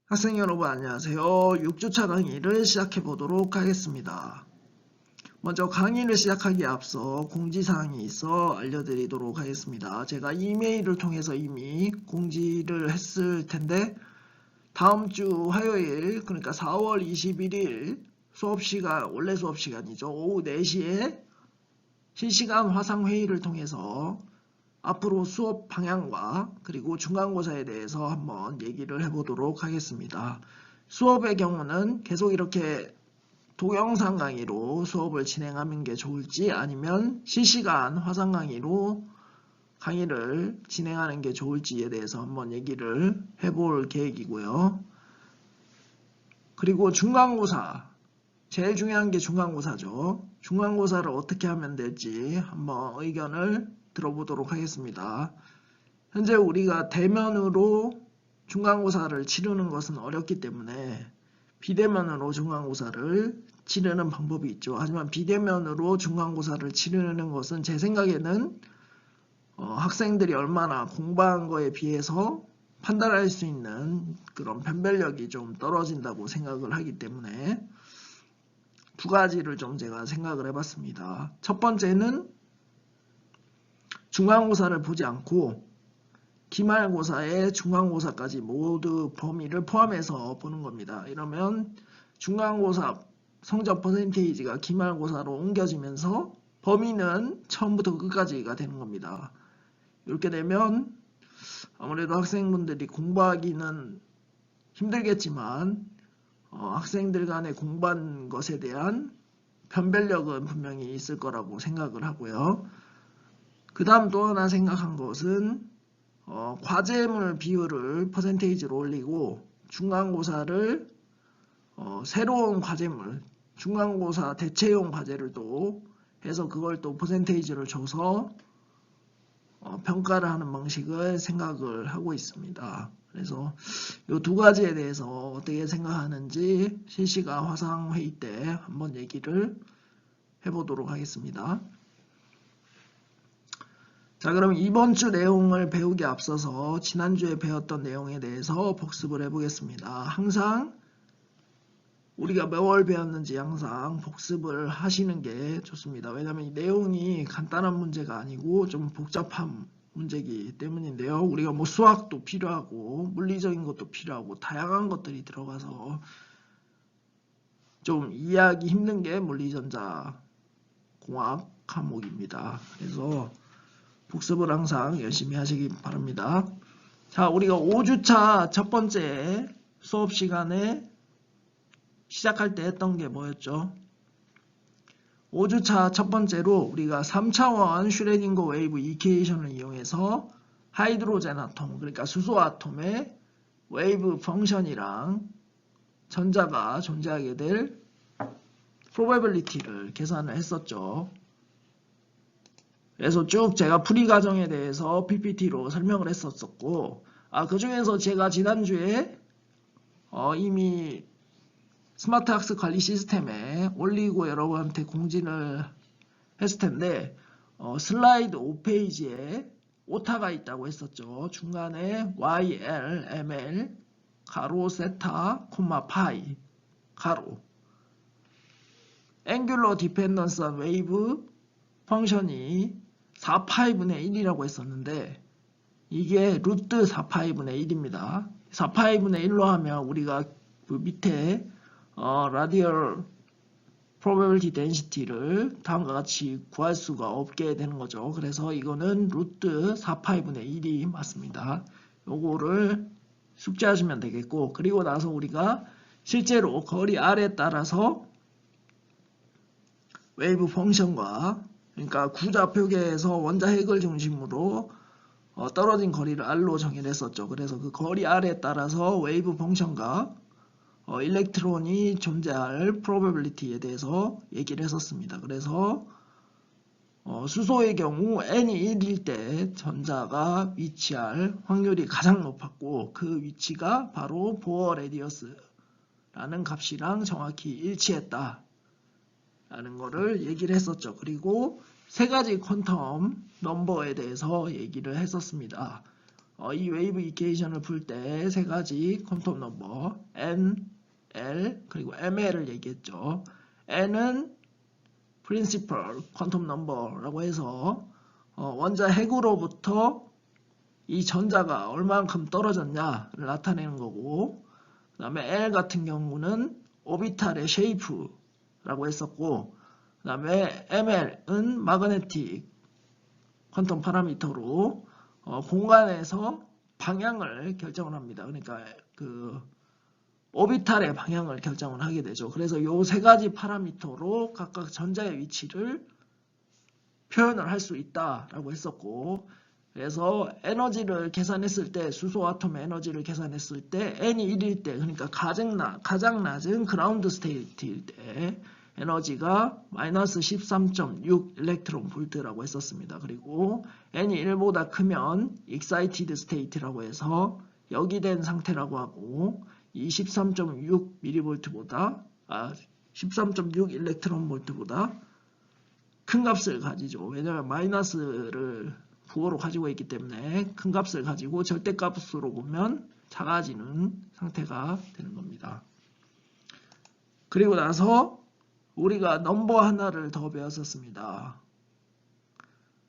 학생 여러분 안녕하세요. 6주차 강의를 시작해 보도록 하겠습니다. 먼저 강의를 시작하기에 앞서 공지사항이 있어 알려드리도록 하겠습니다. 제가 이메일을 통해서 이미 공지를 했을 텐데 다음 주 화요일 그러니까 4월 21일 수업시간 원래 수업시간이죠. 오후 4시에 실시간 화상회의를 통해서 앞으로 수업 방향과 그리고 중간고사에 대해서 한번 얘기를 해보도록 하겠습니다. 수업의 경우는 계속 이렇게 동영상 강의로 수업을 진행하는 게 좋을지 아니면 실시간 화상 강의로 강의를 진행하는 게 좋을지에 대해서 한번 얘기를 해볼 계획이고요. 그리고 중간고사, 제일 중요한 게 중간고사죠. 중간고사를 어떻게 하면 될지 한번 의견을 들어보도록 하겠습니다. 현재 우리가 대면으로 중간고사를 치르는 것은 어렵기 때문에 비대면으로 중간고사를 치르는 방법이 있죠. 하지만 비대면으로 중간고사를 치르는 것은 제 생각에는 학생들이 얼마나 공부한 거에 비해서 판단할 수 있는 그런 변별력이 좀 떨어진다고 생각을 하기 때문에 두 가지를 좀 제가 생각을 해봤습니다. 첫 번째는 중간고사를 보지 않고 기말고사에 중간고사까지 모두 범위를 포함해서 보는 겁니다. 이러면 중간고사 성적 퍼센테이지가 기말고사로 옮겨지면서 범위는 처음부터 끝까지가 되는 겁니다. 이렇게 되면 아무래도 학생분들이 공부하기는 힘들겠지만 학생들 간에 공부한 것에 대한 변별력은 분명히 있을 거라고 생각을 하고요. 그 다음 또 하나 생각한 것은 과제물 비율을 퍼센테이지로 올리고 중간고사를 새로운 과제물, 중간고사 대체용 과제를 또 해서 그걸 또 퍼센테이지를 줘서 평가를 하는 방식을 생각을 하고 있습니다. 그래서 이 두 가지에 대해서 어떻게 생각하는지 실시간 화상회의 때 한번 얘기를 해보도록 하겠습니다. 자, 그럼 이번 주 내용을 배우기 앞서서 지난주에 배웠던 내용에 대해서 복습을 해보겠습니다. 항상 우리가 몇 월 배웠는지 항상 복습을 하시는 게 좋습니다. 왜냐하면 이 내용이 간단한 문제가 아니고 좀 복잡한 문제이기 때문인데요. 우리가 뭐 수학도 필요하고 물리적인 것도 필요하고 다양한 것들이 들어가서 좀 이해하기 힘든 게 물리전자 공학 과목입니다. 그래서 복습을 항상 열심히 하시기 바랍니다. 자, 우리가 5주차 첫 번째 수업 시간에 시작할 때 했던 게 뭐였죠? 5주차 첫 번째로 우리가 3차원 슈레딩거 웨이브 이퀘이션을 이용해서 하이드로젠 아톰, 그러니까 수소 아톰의 웨이브 펑션이랑 전자가 존재하게 될 probability를 계산을 했었죠. 그래서 쭉 제가 풀이 과정에 대해서 PPT로 설명을 했었고, 그 중에서 제가 지난주에 이미 스마트 학습 관리 시스템에 올리고 여러분한테 공지를 했을 텐데, 슬라이드 5페이지에 오타가 있다고 했었죠. 중간에 YL, ML, 가로, 세타, 콤마, 파이, 가로. 앵귤러 디펜던스한 웨이브 펑션이 4파이분의 1이라고 했었는데 이게 루트 4파이분의 1입니다. 4파이분의 1로 하면 우리가 그 밑에 radial probability density를 다음과 같이 구할 수가 없게 되는 거죠. 그래서 이거는 루트 4파이분의 1이 맞습니다. 요거를 숙지하시면 되겠고, 그리고 나서 우리가 실제로 거리 R에 따라서 웨이브 펑션과 그러니까 구좌표계에서 원자핵을 중심으로 떨어진 거리를 R로 정의를 했었죠. 그래서 그 거리 R에 따라서 웨이브 펑션과 일렉트론이 존재할 probability에 대해서 얘기를 했었습니다. 그래서 수소의 경우 n이 1일 때 전자가 위치할 확률이 가장 높았고 그 위치가 바로 보어 레디어스라는 값이랑 정확히 일치했다 라는 거를 얘기를 했었죠. 그리고 세 가지 퀀텀 넘버에 대해서 얘기를 했었습니다. 이 웨이브 이퀘이션을 풀 때 세 가지 퀀텀 넘버 N, L 그리고 ML을 얘기했죠. N은 principal 퀀텀 넘버라고 해서 원자 핵으로부터 이 전자가 얼만큼 떨어졌냐를 나타내는 거고, 그 다음에 L 같은 경우는 오비탈의 쉐이프라고 했었고, 그 다음에 ML은 마그네틱 퀀텀 파라미터로 공간에서 방향을 결정을 합니다. 그러니까 그 오비탈의 방향을 결정을 하게 되죠. 그래서 이 세 가지 파라미터로 각각 전자의 위치를 표현을 할 수 있다라고 했었고, 그래서 에너지를 계산했을 때, 수소 아톰의 에너지를 계산했을 때 N이 1일 때, 그러니까 가장 낮은 그라운드 스테이트일 때 에너지가 마이너스 13.6 일렉트론 볼트라고 했었습니다. 그리고 N이 1보다 크면 excited state라고 해서 역이된 상태라고 하고, 이 13.6 밀리볼트보다 13.6 일렉트론 볼트보다 큰 값을 가지죠. 왜냐하면 마이너스를 부호로 가지고 있기 때문에 큰 값을 가지고 절대값으로 보면 작아지는 상태가 되는 겁니다. 그리고 나서 우리가 넘버 하나를 더 배웠었습니다.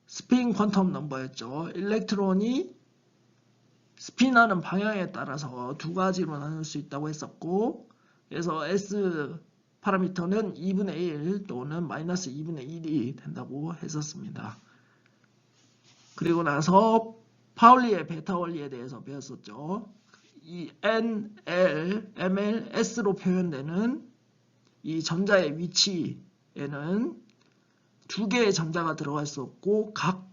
스핀 퀀텀 넘버였죠. 일렉트론이 스핀하는 방향에 따라서 두 가지로 나눌 수 있다고 했었고, 그래서 S 파라미터는 2분의 1 또는 마이너스 2분의 1이 된다고 했었습니다. 그리고 나서 파울리의 베타 원리에 대해서 배웠었죠. 이 N, L, ML, S로 표현되는 이 전자의 위치에는 두 개의 전자가 들어갈 수 없고, 각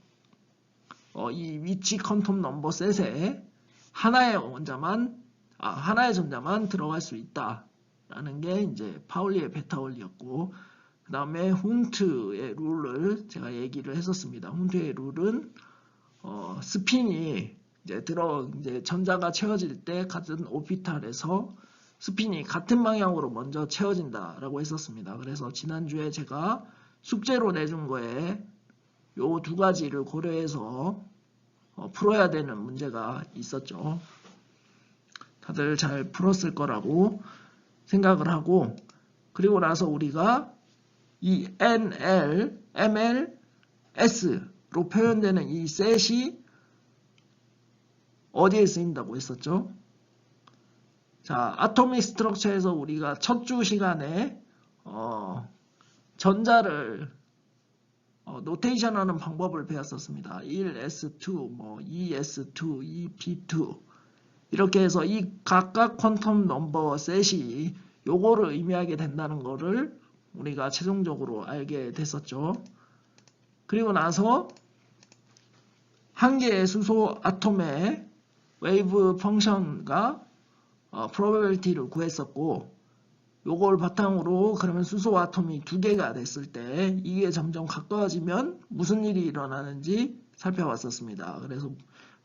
이 위치 퀀텀 넘버 셋에 하나의 전자만 들어갈 수 있다라는 게 이제 파울리의 베타 원리였고, 그 다음에 훈트의 룰을 제가 얘기를 했었습니다. 훈트의 룰은 스핀이 이제 전자가 채워질 때 같은 오비탈에서 스핀이 같은 방향으로 먼저 채워진다라고 했었습니다. 그래서 지난주에 제가 숙제로 내준 거에 요 두 가지를 고려해서 풀어야 되는 문제가 있었죠. 다들 잘 풀었을 거라고 생각을 하고, 그리고 나서 우리가 이 NL, ML, S로 표현되는 이 셋이 어디에 쓰인다고 했었죠? 자, 아토믹 스트럭처에서 우리가 첫 주 시간에 전자를 노테이션 하는 방법을 배웠었습니다. 1s2, 뭐 2s2, 2p2 이렇게 해서 이 각각 퀀텀 넘버 셋이 요거를 의미하게 된다는 거를 우리가 최종적으로 알게 됐었죠. 그리고 나서 한 개의 수소 아톰의 웨이브 펑션과 probability를 구했었고, 요걸 바탕으로 그러면 수소 아톰이 두 개가 됐을 때 이게 점점 가까워지면 무슨 일이 일어나는지 살펴봤었습니다. 그래서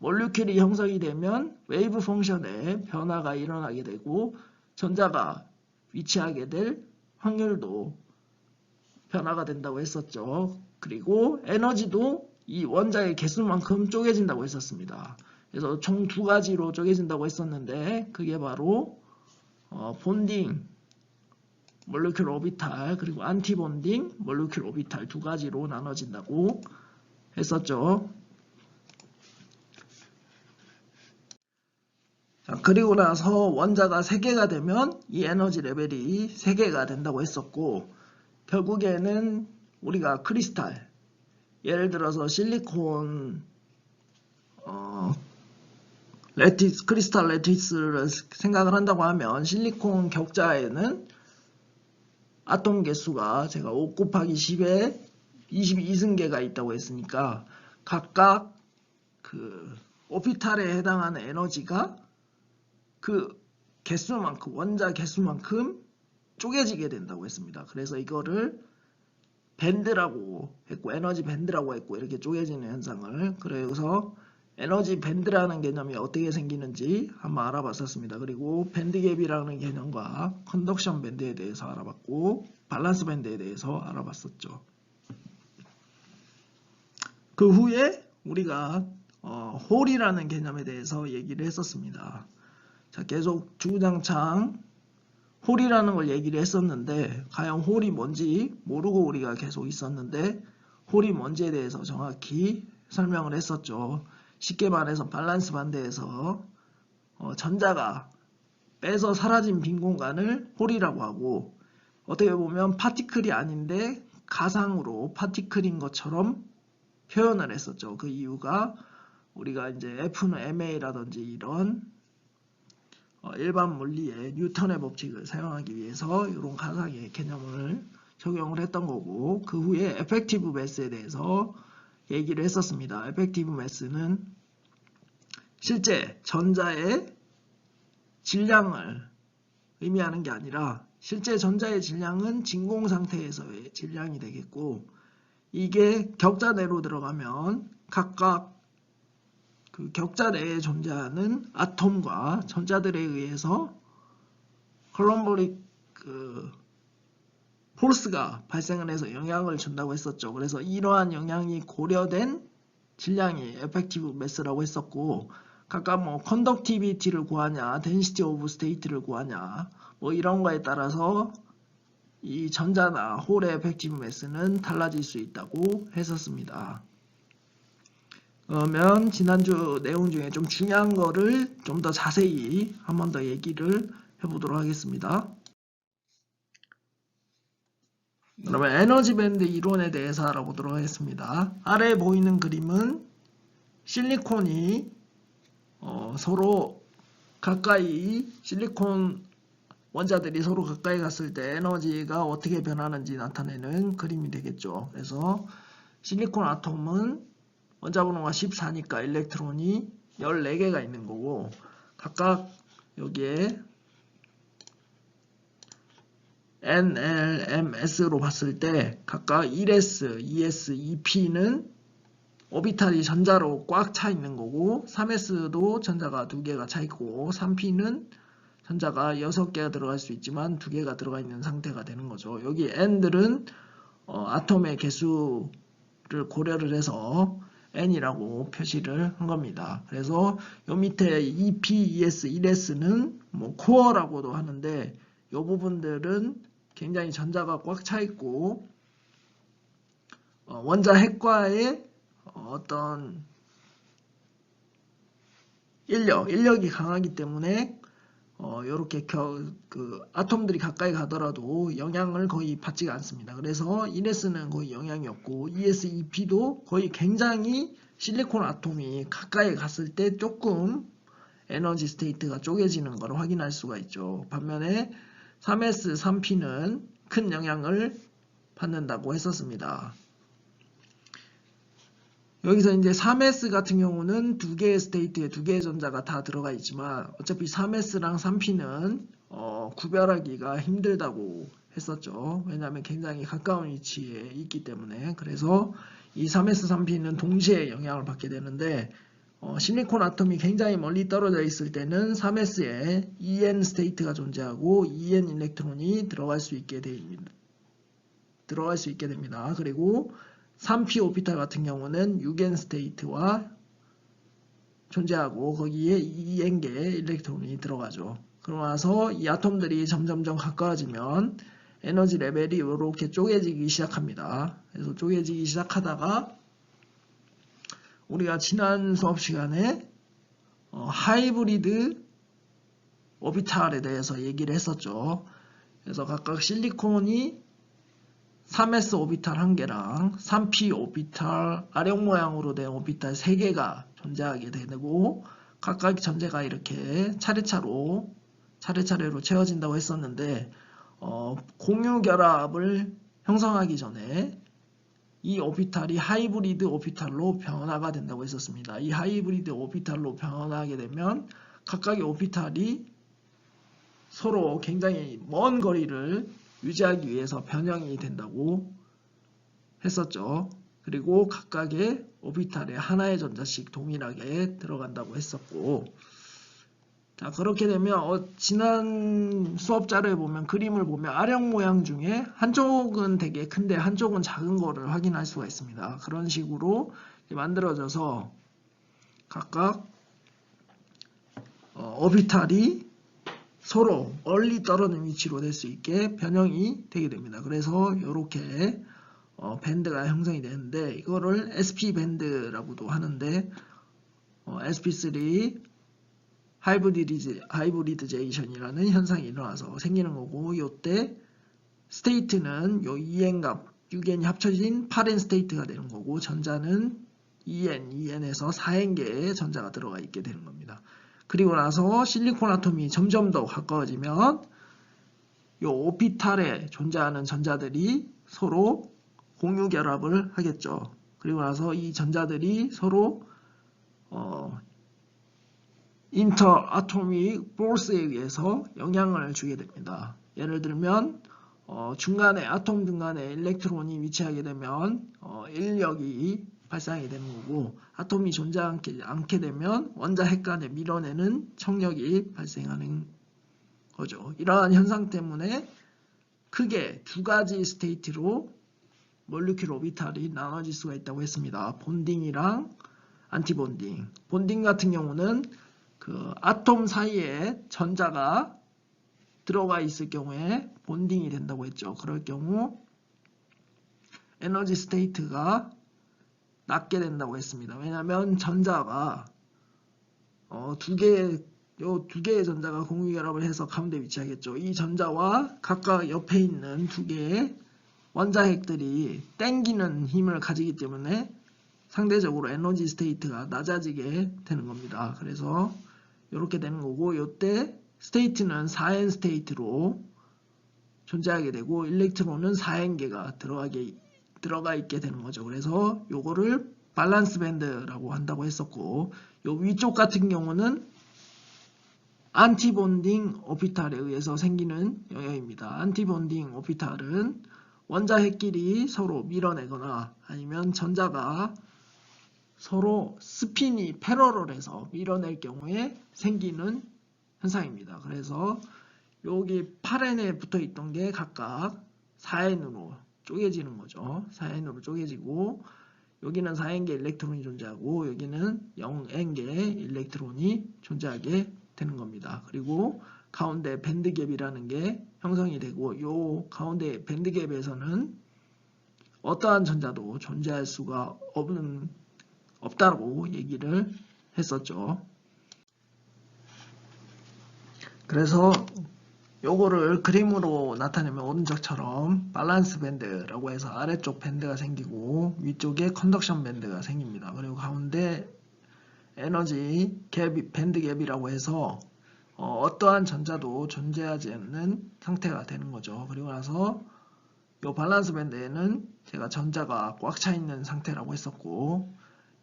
몰리큘이 형성이 되면 웨이브 펑션에 변화가 일어나게 되고, 전자가 위치하게 될 확률도 변화가 된다고 했었죠. 그리고 에너지도 이 원자의 개수만큼 쪼개진다고 했었습니다. 그래서 총 두 가지로 쪼개진다고 했었는데, 그게 바로 본딩 몰리큘 오비탈 그리고 안티본딩 몰리큘 오비탈 두 가지로 나눠진다고 했었죠. 자, 그리고 나서 원자가 3개가 되면 이 에너지 레벨이 3개가 된다고 했었고, 결국에는 우리가 크리스탈, 예를 들어서 실리콘 크리스탈 레티스를 생각을 한다고 하면 실리콘 격자에는 아톰 개수가 제가 5 곱하기 10에 22승계가 있다고 했으니까 각각 그 오피탈에 해당하는 에너지가 그 개수만큼, 원자 개수만큼 쪼개지게 된다고 했습니다. 그래서 이거를 밴드라고 했고, 에너지 밴드라고 했고, 이렇게 쪼개지는 현상을. 그래서 에너지 밴드라는 개념이 어떻게 생기는지 한번 알아봤었습니다. 그리고 밴드갭이라는 개념과 컨덕션 밴드에 대해서 알아봤고, 밸런스 밴드에 대해서 알아봤었죠. 그 후에 우리가 홀이라는 개념에 대해서 얘기를 했었습니다. 자, 계속 주구장창 홀이라는 걸 얘기를 했었는데 과연 홀이 뭔지 모르고 우리가 계속 있었는데 홀이 뭔지에 대해서 정확히 설명을 했었죠. 쉽게 말해서 밸런스 반대에서 전자가 빼서 사라진 빈 공간을 홀이라고 하고, 어떻게 보면 파티클이 아닌데 가상으로 파티클인 것처럼 표현을 했었죠. 그 이유가 우리가 이제 F는 ma라든지 이런 일반 물리의 뉴턴의 법칙을 사용하기 위해서 이런 가상의 개념을 적용을 했던 거고, 그 후에 에펙티브 매스에 대해서 얘기를 했었습니다. 에펙티브 매스는 실제 전자의 질량을 의미하는 게 아니라 실제 전자의 질량은 진공 상태에서의 질량이 되겠고, 이게 격자 내로 들어가면 각각 그 격자 내에 존재하는 아톰과 전자들에 의해서 콜럼버릭 포스가 발생을 해서 영향을 준다고 했었죠. 그래서 이러한 영향이 고려된 질량이 에펙티브 매스라고 했었고, 각각 뭐 컨덕티비티를 구하냐, 덴시티 오브 스테이트를 구하냐, 뭐 이런 거에 따라서 이 전자나 홀의 에펙티브 매스는 달라질 수 있다고 했었습니다. 그러면 지난주 내용 중에 좀 중요한 거를 좀 더 자세히 한 번 더 얘기를 해보도록 하겠습니다. 그러면 에너지 밴드 이론에 대해서 알아보도록 하겠습니다. 아래에 보이는 그림은 실리콘이 서로 가까이, 실리콘 원자들이 서로 가까이 갔을 때 에너지가 어떻게 변하는지 나타내는 그림이 되겠죠. 그래서 실리콘 아톰은 원자 번호가 14니까 일렉트론이 14개가 있는 거고, 각각 여기에 N, L, M, S로 봤을 때 각각 1S, 2S, 2P는 오비탈이 전자로 꽉 차 있는 거고, 3S도 전자가 2개가 차 있고, 3P는 전자가 6개가 들어갈 수 있지만 2개가 들어가 있는 상태가 되는 거죠. 여기 N들은 아톰의 개수를 고려를 해서 N이라고 표시를 한 겁니다. 그래서 요 밑에 2P, 2S, 1S는 뭐 코어라고도 하는데, 이 부분들은 굉장히 전자가 꽉 차 있고 원자 핵과의 어떤 인력이 강하기 때문에 이렇게 아톰들이 가까이 가더라도 영향을 거의 받지가 않습니다. 그래서 1S는 거의 영향이 없고 2S, 2P도 거의 굉장히 실리콘 아톰이 가까이 갔을 때 조금 에너지 스테이트가 쪼개지는 걸 확인할 수가 있죠. 반면에 3S, 3P는 큰 영향을 받는다고 했었습니다. 여기서 이제 3S 같은 경우는 2개의 스테이트에 2개의 전자가 다 들어가 있지만 어차피 3S랑 3P는 구별하기가 힘들다고 했었죠. 왜냐하면 굉장히 가까운 위치에 있기 때문에. 그래서 이 3S, 3P는 동시에 영향을 받게 되는데, 실리콘 아톰이 굉장히 멀리 떨어져 있을 때는 3S에 En 스테이트가 존재하고 En 일렉트론이 들어갈 수 있게 됩니다. 그리고 3p 오비탈 같은 경우는 6n 스테이트와 존재하고 거기에 2n개 일렉트론이 들어가죠. 그러고 나서 이 아톰들이 점점점 가까워지면 에너지 레벨이 이렇게 쪼개지기 시작합니다. 그래서 쪼개지기 시작하다가 우리가 지난 수업 시간에 하이브리드 오비탈에 대해서 얘기를 했었죠. 그래서 각각 실리콘이 3S 오비탈 1개랑 3P 오비탈 아령 모양으로 된 오비탈 3개가 존재하게 되고, 각각 전제가 이렇게 차례차례로 채워진다고 했었는데, 공유 결합을 형성하기 전에 이 오비탈이 하이브리드 오비탈로 변화가 된다고 했었습니다. 이 하이브리드 오비탈로 변화하게 되면 각각의 오비탈이 서로 굉장히 먼 거리를 유지하기 위해서 변형이 된다고 했었죠. 그리고 각각의 오비탈에 하나의 전자씩 동일하게 들어간다고 했었고, 자, 그렇게 되면 지난 수업 자료에 보면 그림을 보면 아령 모양 중에 한쪽은 되게 큰데 한쪽은 작은 거를 확인할 수가 있습니다. 그런 식으로 만들어져서 각각 오비탈이 서로 멀리 떨어진 위치로 될 수 있게 변형이 되게 됩니다. 그래서 이렇게 밴드가 형성이 되는데 이거를 SP 밴드라고도 하는데 sp3 하이브리드제이션이라는 현상이 일어나서 생기는 거고, 요때 스테이트는 요 2n 값 6n이 합쳐진 8n 스테이트가 되는 거고, 전자는 2n에서 4n 개의 전자가 들어가 있게 되는 겁니다. 그리고 나서 실리콘 아톰이 점점 더 가까워지면 요 오피탈에 존재하는 전자들이 서로 공유 결합을 하겠죠. 그리고 나서 이 전자들이 서로 인터 아토믹 포스에 의해서 영향을 주게 됩니다. 예를 들면 중간에 아톰 중간에 일렉트론이 위치하게 되면 인력이 발생하게 되는 거고, 아톰이 존재하지 않게 되면 원자 핵 간에 밀어내는 청력이 발생하는 거죠. 이러한 현상 때문에 크게 두 가지 스테이트로 몰리큘 오비탈이 나눠질 수가 있다고 했습니다. 본딩이랑 안티본딩. 본딩 같은 경우는 그 아톰 사이에 전자가 들어가 있을 경우에 본딩이 된다고 했죠. 그럴 경우 에너지 스테이트가 낮게 된다고 했습니다. 왜냐하면 전자가 두 개의 전자가 공유 결합을 해서 가운데 위치하겠죠. 이 전자와 각각 옆에 있는 두 개의 원자핵들이 땡기는 힘을 가지기 때문에 상대적으로 에너지 스테이트가 낮아지게 되는 겁니다. 그래서 이렇게 되는 거고, 이때 스테이트는 4n 스테이트로 존재하게 되고 일렉트론은 4n 개가 들어가 있게 되는 거죠. 그래서 요거를 밸런스 밴드라고 한다고 했었고, 요 위쪽 같은 경우는 안티본딩 오피탈에 의해서 생기는 영역입니다. 안티본딩 오피탈은 원자핵끼리 서로 밀어내거나 아니면 전자가 서로 스핀이 패러럴해서 밀어낼 경우에 생기는 현상입니다. 그래서 여기 8n에 붙어 있던 게 각각 4n으로 쪼개지는 거죠. 4n으로 쪼개지고, 여기는 4n개 일렉트론이 존재하고 여기는 0n개 일렉트론이 존재하게 되는 겁니다. 그리고 가운데 밴드갭이라는 게 형성이 되고, 요 가운데 밴드갭에서는 어떠한 전자도 존재할 수가 없다고 얘기를 했었죠. 그래서 요거를 그림으로 나타내면 오른쪽처럼 밸런스 밴드라고 해서 아래쪽 밴드가 생기고 위쪽에 컨덕션 밴드가 생깁니다. 그리고 가운데 에너지 갭, 밴드 갭이라고 해서 어떠한 전자도 존재하지 않는 상태가 되는 거죠. 그리고 나서 이 밸런스 밴드에는 제가 전자가 꽉 차 있는 상태라고 했었고,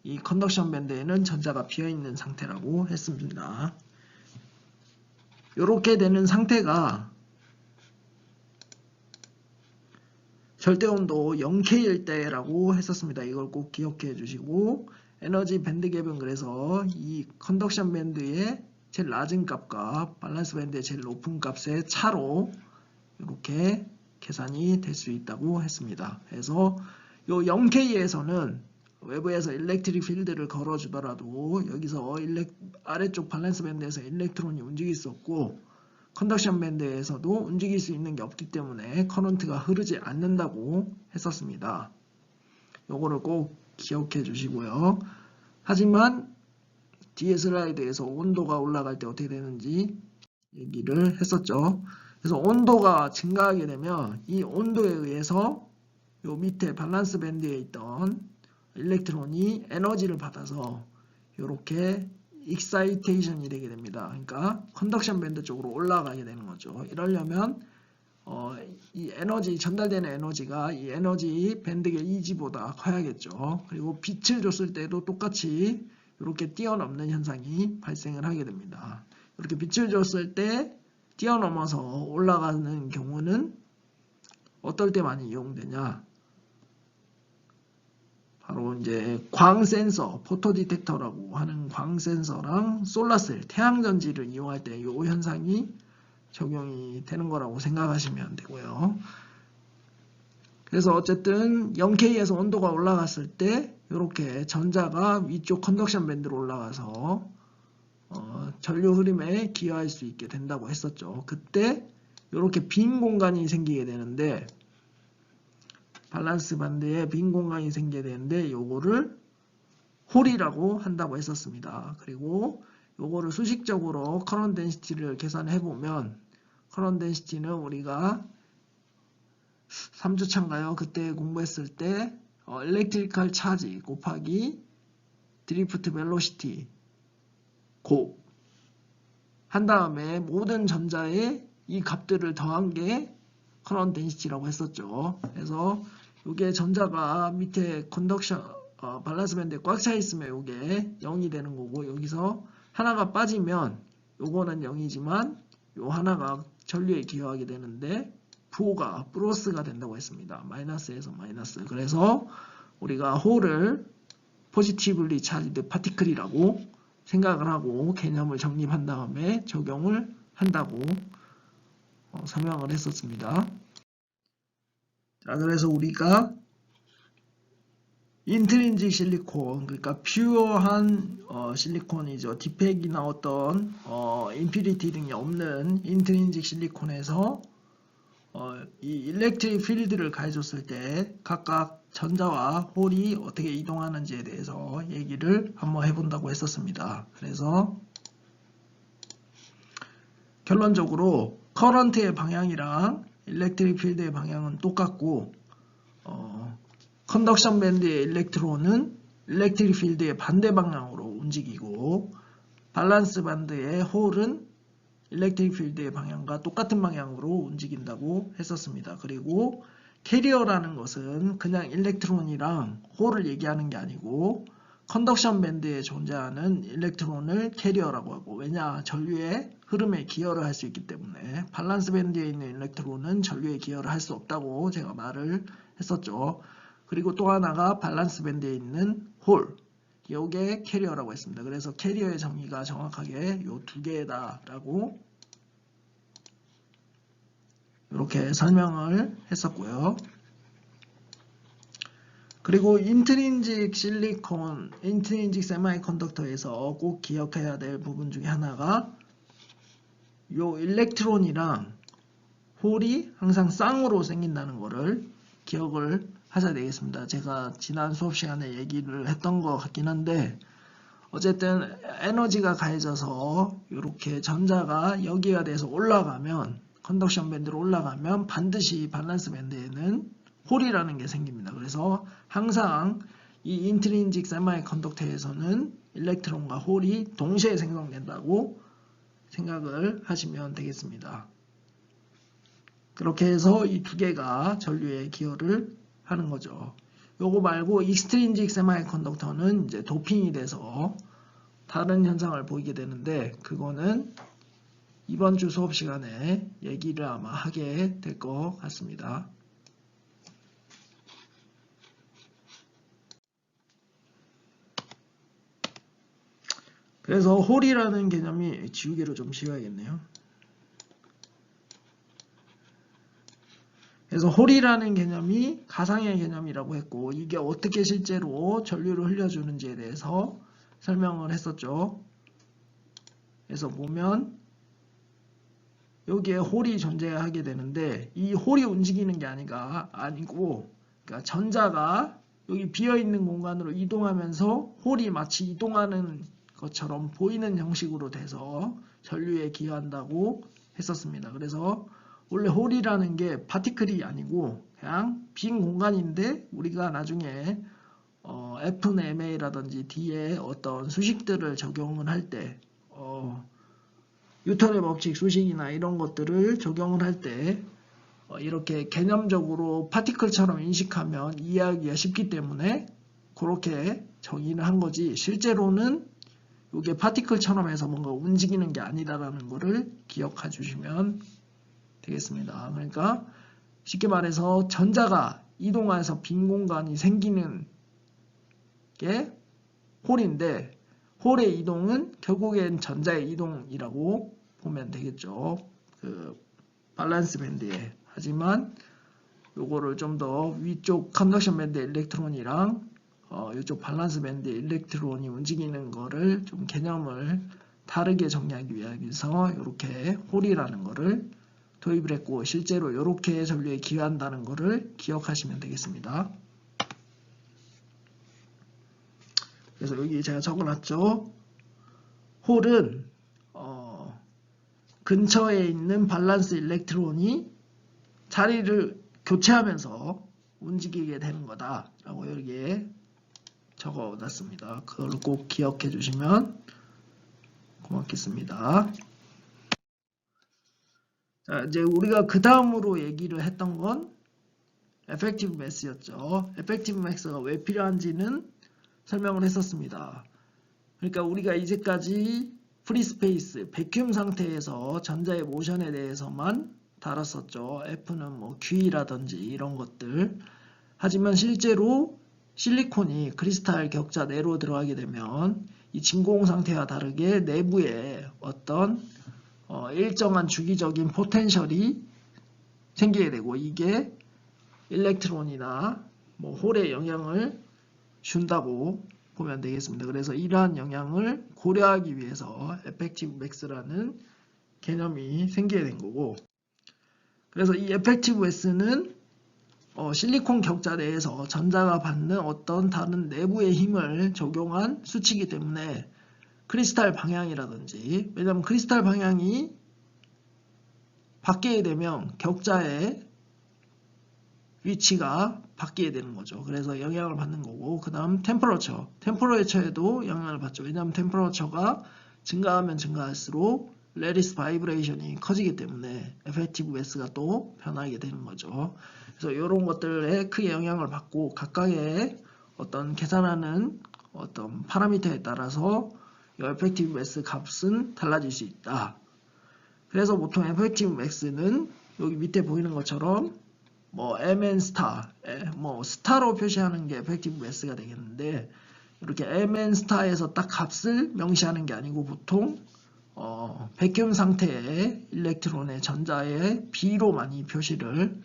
이 컨덕션 밴드에는 전자가 비어 있는 상태라고 했습니다. 이렇게 되는 상태가 절대온도 0K일 때라고 했었습니다. 이걸 꼭 기억해 주시고, 에너지 밴드 갭은 그래서 이 컨덕션 밴드의 제일 낮은 값과 밸런스 밴드의 제일 높은 값의 차로 이렇게 계산이 될 수 있다고 했습니다. 그래서 이 0K에서는 외부에서 일렉트릭 필드를 걸어주더라도 여기서 아래쪽 밸런스 밴드에서 일렉트론이 움직일 수 없고, 컨덕션 밴드에서도 움직일 수 있는 게 없기 때문에 커런트가 흐르지 않는다고 했었습니다. 요거를 꼭 기억해 주시고요. 하지만 뒤에 슬라이드에서 온도가 올라갈 때 어떻게 되는지 얘기를 했었죠. 그래서 온도가 증가하게 되면 이 온도에 의해서 요 밑에 밸런스 밴드에 있던 일렉트론이 에너지를 받아서 이렇게 익사이테이션이 되게 됩니다. 그러니까 컨덕션 밴드 쪽으로 올라가게 되는 거죠. 이러려면 이 에너지, 전달되는 에너지가 이 에너지 밴드의 이지보다 커야겠죠. 그리고 빛을 줬을 때도 똑같이 이렇게 뛰어넘는 현상이 발생을 하게 됩니다. 이렇게 빛을 줬을 때 뛰어넘어서 올라가는 경우는 어떨 때 많이 이용되냐? 바로 이제 광 센서, 포토 디텍터라고 하는 광 센서랑 솔라셀, 태양전지를 이용할 때 이 현상이 적용이 되는 거라고 생각하시면 되고요. 그래서 어쨌든 0K에서 온도가 올라갔을 때 이렇게 전자가 위쪽 컨덕션 밴드로 올라가서 전류 흐름에 기여할 수 있게 된다고 했었죠. 그때 이렇게 빈 공간이 생기게 되는데, 밸런스 반드에 빈 공간이 생기게 되는데 요거를 홀이라고 한다고 했었습니다. 그리고 요거를 수식적으로 커런트 덴시티를 계산해 보면, 커런트 덴시티는 우리가 3주차인가요? 그때 공부했을 때 일렉트리컬 차지 곱하기 드리프트 벨로시티 곱 한 다음에 모든 전자의 이 값들을 더한 게 커런트 덴시티라고 했었죠. 그래서 이게 전자가 밑에 컨덕션 밸런스 밴드에 꽉 차 있으면 이게 0이 되는 거고, 여기서 하나가 빠지면 요거는 0이지만 요 하나가 전류에 기여하게 되는데 부호가 플러스가 된다고 했습니다. 마이너스에서 마이너스. 그래서 우리가 홀을 포지티블리 차지드 파티클이라고 생각을 하고 개념을 정립한 다음에 적용을 한다고 설명을 했었습니다. 자, 그래서 우리가 인트린직 실리콘, 그러니까 퓨어한 실리콘이죠. 디펙이나 어떤 임퓨리티 등이 없는 인트린직 실리콘에서 이 일렉트릭 필드를 가해줬을 때 각각 전자와 홀이 어떻게 이동하는지에 대해서 얘기를 한번 해본다고 했었습니다. 그래서 결론적으로 커런트의 방향이랑 일렉트릭 필드의 방향은 똑같고, 컨덕션 밴드의 일렉트론은 일렉트릭 필드의 반대 방향으로 움직이고, 밸런스 반드의 홀은 일렉트릭 필드의 방향과 똑같은 방향으로 움직인다고 했었습니다. 그리고 캐리어라는 것은 그냥 일렉트론이랑 홀을 얘기하는 게 아니고, 컨덕션 밴드에 존재하는 일렉트론을 캐리어라고 하고, 왜냐? 전류의 흐름에 기여를 할 수 있기 때문에. 밸런스 밴드에 있는 일렉트론은 전류에 기여를 할 수 없다고 제가 말을 했었죠. 그리고 또 하나가 밸런스 밴드에 있는 홀, 요게 캐리어라고 했습니다. 그래서 캐리어의 정의가 정확하게 요 두 개다라고 이렇게 설명을 했었고요. 그리고 인트린직 실리콘, 인트린직 세마이컨덕터에서 꼭 기억해야 될 부분 중에 하나가 요 일렉트론이랑 홀이 항상 쌍으로 생긴다는 거를 기억을 하셔야 되겠습니다. 제가 지난 수업 시간에 얘기를 했던 것 같긴 한데, 어쨌든 에너지가 가해져서 이렇게 전자가 여기가 돼서 올라가면, 컨덕션 밴드로 올라가면 반드시 밸런스 밴드에는 홀이라는 게 생깁니다. 그래서 항상 이 인트린직 세마이컨덕터에서는 일렉트론과 홀이 동시에 생성된다고 생각을 하시면 되겠습니다. 그렇게 해서 이 두 개가 전류에 기여를 하는 거죠. 요거 말고 익스트린직 세마이컨덕터는 이제 도핑이 돼서 다른 현상을 보이게 되는데, 그거는 이번 주 수업 시간에 얘기를 아마 하게 될 것 같습니다. 그래서 홀이라는 개념이 지우개로 좀 지워야겠네요. 그래서 홀이라는 개념이 가상의 개념이라고 했고, 이게 어떻게 실제로 전류를 흘려주는지에 대해서 설명을 했었죠. 그래서 보면 여기에 홀이 존재하게 되는데, 이 홀이 움직이는 게 아니고, 그러니까 전자가 여기 비어있는 공간으로 이동하면서 홀이 마치 이동하는 것처럼 보이는 형식으로 돼서 전류에 기여한다고 했었습니다. 그래서 원래 홀이라는 게 파티클이 아니고 그냥 빈 공간인데, 우리가 나중에 F는 MA라든지 D에 어떤 수식들을 적용을 할 때, 뉴턴의 법칙 수식이나 이런 것들을 적용을 할 때 이렇게 개념적으로 파티클처럼 인식하면 이해하기가 쉽기 때문에 그렇게 정의를 한 거지, 실제로는 이게 파티클처럼 해서 뭔가 움직이는 게 아니다라는 거를 기억해 주시면 되겠습니다. 그러니까 쉽게 말해서 전자가 이동해서 빈 공간이 생기는 게 홀인데, 홀의 이동은 결국엔 전자의 이동이라고 보면 되겠죠. 그 밸런스 밴드에. 하지만 요거를 좀 더 위쪽 컨덕션 밴드 일렉트론이랑 이쪽 밸런스 밴드 일렉트론이 움직이는 거를 좀 개념을 다르게 정리하기 위해서 이렇게 홀이라는 거를 도입을 했고, 실제로 이렇게 전류에 기여한다는 거를 기억하시면 되겠습니다. 그래서 여기 제가 적어놨죠. 홀은 근처에 있는 밸런스 일렉트론이 자리를 교체하면서 움직이게 되는 거다 라고 여기에 적어놨습니다. 그걸 꼭 기억해 주시면 고맙겠습니다. 자, 이제 우리가 그 다음으로 얘기를 했던 건 에펙티브 매스였죠. 에펙티브 매스가 왜 필요한지는 설명을 했었습니다. 그러니까 우리가 이제까지 프리스페이스, 백큐um 상태에서 전자의 모션에 대해서만 다뤘었죠. F는 뭐 Q라든지 이런 것들. 하지만 실제로 실리콘이 크리스탈 격자 내로 들어가게 되면 이 진공 상태와 다르게 내부에 어떤 일정한 주기적인 포텐셜이 생기게 되고, 이게 일렉트론이나 뭐 홀에 영향을 준다고 보면 되겠습니다. 그래서 이러한 영향을 고려하기 위해서 에펙티브 맥스라는 개념이 생기게 된 거고, 그래서 이 에펙티브 S는 실리콘 격자 내에서 전자가 받는 어떤 다른 내부의 힘을 적용한 수치이기 때문에 크리스탈 방향이라든지, 왜냐하면 크리스탈 방향이 바뀌게 되면 격자의 위치가 바뀌게 되는 거죠. 그래서 영향을 받는 거고, 그 다음 템퍼러처에도 영향을 받죠. 왜냐하면 템퍼러처가 증가하면 증가할수록 레디스 바이브레이션이 커지기 때문에 에펙티브 매스가 또 변하게 되는 거죠. 그래서 이런 것들에 크게 영향을 받고, 각각의 어떤 계산하는 어떤 파라미터에 따라서 이 에펙티브 매스 값은 달라질 수 있다. 그래서 보통 에펙티브 매스는 여기 밑에 보이는 것처럼 뭐 mn 스타, 뭐 스타로 표시하는 게 에펙티브 매스가 되겠는데, 이렇게 mn 스타에서 딱 값을 명시하는 게 아니고 보통 백큐um 상태의 일렉트론의 전자의 B로 많이 표시를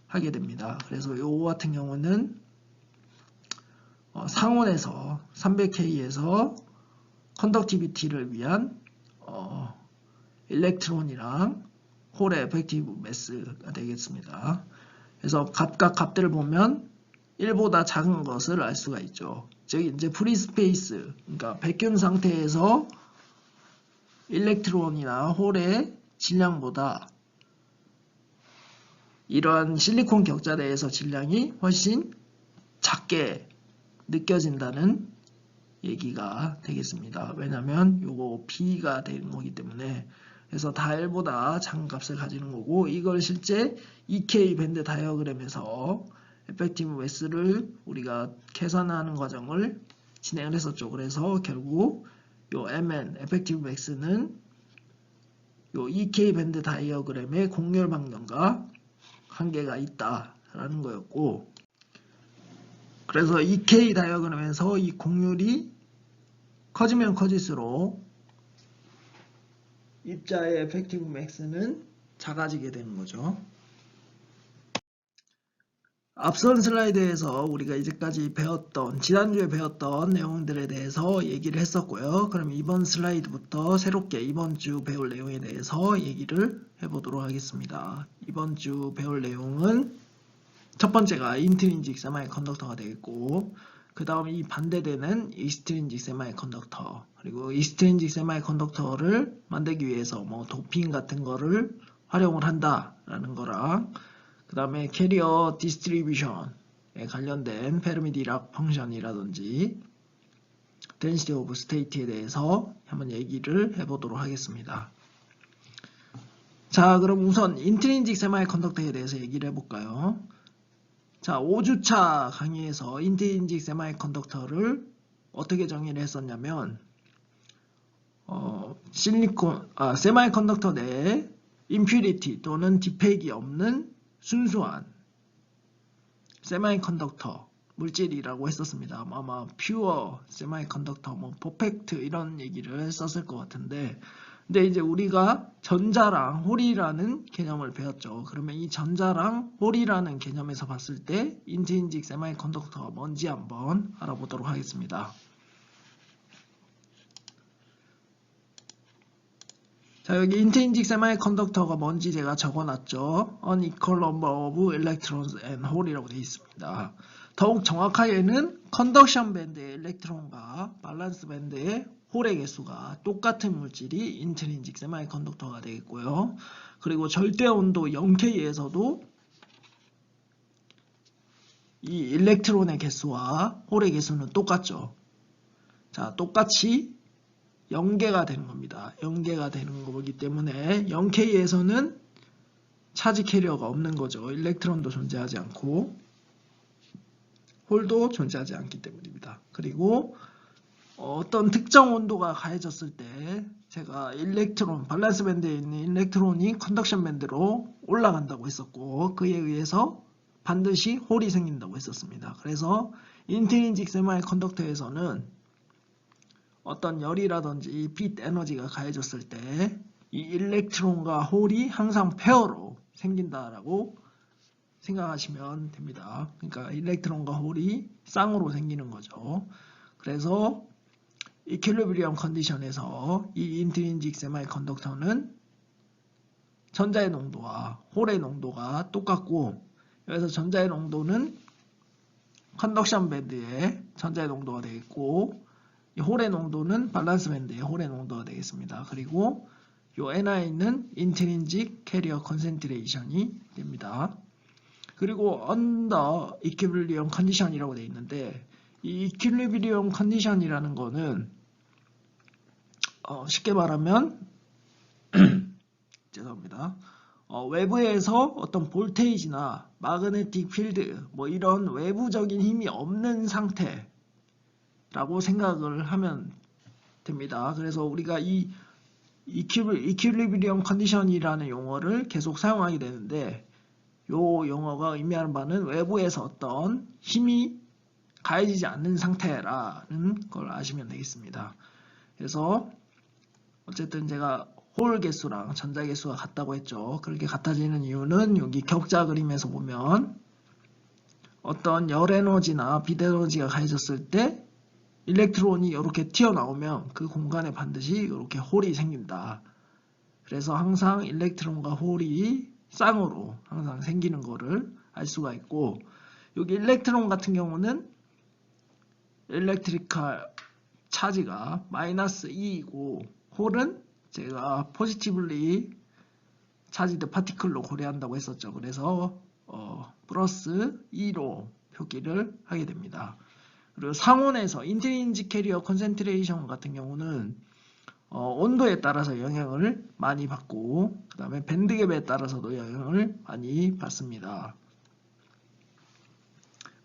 하게 됩니다. 그래서 요거 같은 경우는 상온에서 300K에서 컨덕티비티를 위한 일렉트론이랑 홀의 에펙티브 매스가 되겠습니다. 그래서 각각 값들을 보면 1보다 작은 것을 알 수가 있죠. 즉 이제 프리스페이스, 그러니까 백큐um 상태에서 일렉트론이나 홀의 질량보다 이러한 실리콘 격자 내에서 질량이 훨씬 작게 느껴진다는 얘기가 되겠습니다. 왜냐하면 요거 B가 되는 거기 때문에. 그래서 다 1보다 작은 값을 가지는 거고, 이걸 실제 EK 밴드 다이어그램에서 에펙티브 매스를 우리가 계산하는 과정을 진행을 했었죠. 그래서 결국 요 MN 에펙티브 매스는 요 EK 밴드 다이어그램의 곡률 방정과 관계가 있다라는 거였고, 그래서 EK 다이어그램에서 이 곡률이 커지면 커질수록 입자의 에펙티브 매스는 작아지게 되는 거죠. 앞선 슬라이드에서 우리가 이제까지 배웠던, 지난주에 배웠던 내용들에 대해서 얘기를 했었고요. 그럼 이번 슬라이드부터 새롭게 이번 주 배울 내용에 대해서 얘기를 해보도록 하겠습니다. 이번 주 배울 내용은 첫 번째가 인트린직 세마이컨덕터가 되겠고, 그 다음 이 반대되는 익스트린직 세마이컨덕터, 그리고 익스트린직 세마이컨덕터를 만들기 위해서 뭐 도핑 같은 거를 활용을 한다라는 거랑, 그 다음에 캐리어 디스트리뷰션에 관련된 페르미-디락 펑션이라든지 density of state에 대해서 한번 얘기를 해보도록 하겠습니다. 자, 그럼 우선 인트린직 세마이컨덕터에 대해서 얘기를 해볼까요? 자, 5주차 강의에서 인트린직 세마이컨덕터를 어떻게 정의를 했었냐면, 세마이컨덕터 내에 임퓨리티 또는 디펙이 없는 순수한 세마이컨덕터 물질이라고 했었습니다. 아마 퓨어 세마이컨덕터, 뭐 퍼펙트 이런 얘기를 썼을 것 같은데, 근데 이제 우리가 전자랑 홀이라는 개념을 배웠죠. 그러면 이 전자랑 홀이라는 개념에서 봤을 때 인트린직 세미컨덕터가 뭔지 한번 알아보도록 하겠습니다. 자, 여기 인트린직 세미컨덕터가 뭔지 제가 적어놨죠. unequal number of electrons and hole이라고 되어 있습니다. 더욱 정확하게는 컨덕션 밴드의 일렉트론과 밸런스 밴드의 홀의 개수가 똑같은 물질이 인트린직 세미컨덕터가 되겠고요. 그리고 절대 온도 0K에서도 이 일렉트론의 개수와 홀의 개수는 똑같죠. 자, 똑같이 0개가 되는 겁니다. 0개가 되는 거기 때문에 0K에서는 차지 캐리어가 없는 거죠. 일렉트론도 존재하지 않고 홀도 존재하지 않기 때문입니다. 그리고 어떤 특정 온도가 가해졌을 때 제가 일렉트론, 밸런스 밴드에 있는 일렉트론이 컨덕션 밴드로 올라간다고 했었고 그에 의해서 반드시 홀이 생긴다고 했었습니다. 그래서 인트린직 세미컨덕터에서는 어떤 열이라든지 빛 에너지가 가해졌을 때 이 일렉트론과 홀이 항상 페어로 생긴다라고 생각하시면 됩니다. 그러니까 일렉트론과 홀이 쌍으로 생기는 거죠. 그래서 이퀄리브리엄 컨디션에서 이 인트린직 세미컨덕터는 전자의 농도와 홀의 농도가 똑같고 여기서 전자의 농도는 컨덕션 밴드의 전자의 농도가 되겠고 이 홀의 농도는 밸런스 밴드의 홀의 농도가 되겠습니다. 그리고 이 Ni는 인트린직 캐리어 컨센트레이션이 됩니다. 그리고 under equilibrium condition이라고 되어 있는데 이 equilibrium condition이라는 거는 쉽게 말하면 죄송합니다. 외부에서 어떤 볼테이지나 마그네틱 필드 뭐 이런 외부적인 힘이 없는 상태라고 생각을 하면 됩니다. 그래서 우리가 이 이퀄리브리엄 컨디션이라는 용어를 계속 사용하게 되는데 이 용어가 의미하는 바는 외부에서 어떤 힘이 가해지지 않는 상태라는 걸 아시면 되겠습니다. 그래서 어쨌든 제가 홀 개수랑 전자 개수가 같다고 했죠. 그렇게 같아지는 이유는 여기 격자 그림에서 보면 어떤 열 에너지나 빛 에너지가 가해졌을 때 일렉트론이 이렇게 튀어나오면 그 공간에 반드시 이렇게 홀이 생긴다. 그래서 항상 일렉트론과 홀이 쌍으로 항상 생기는 거를 알 수가 있고 여기 일렉트론 같은 경우는 일렉트리컬 차지가 마이너스 2이고 홀은 제가 포지티블리 차지드 파티클로 고려한다고 했었죠. 그래서 플러스 2로 표기를 하게 됩니다. 그리고 상온에서 인트린직 캐리어 컨센트레이션 같은 경우는 온도에 따라서 영향을 많이 받고 그 다음에 밴드갭에 따라서도 영향을 많이 받습니다.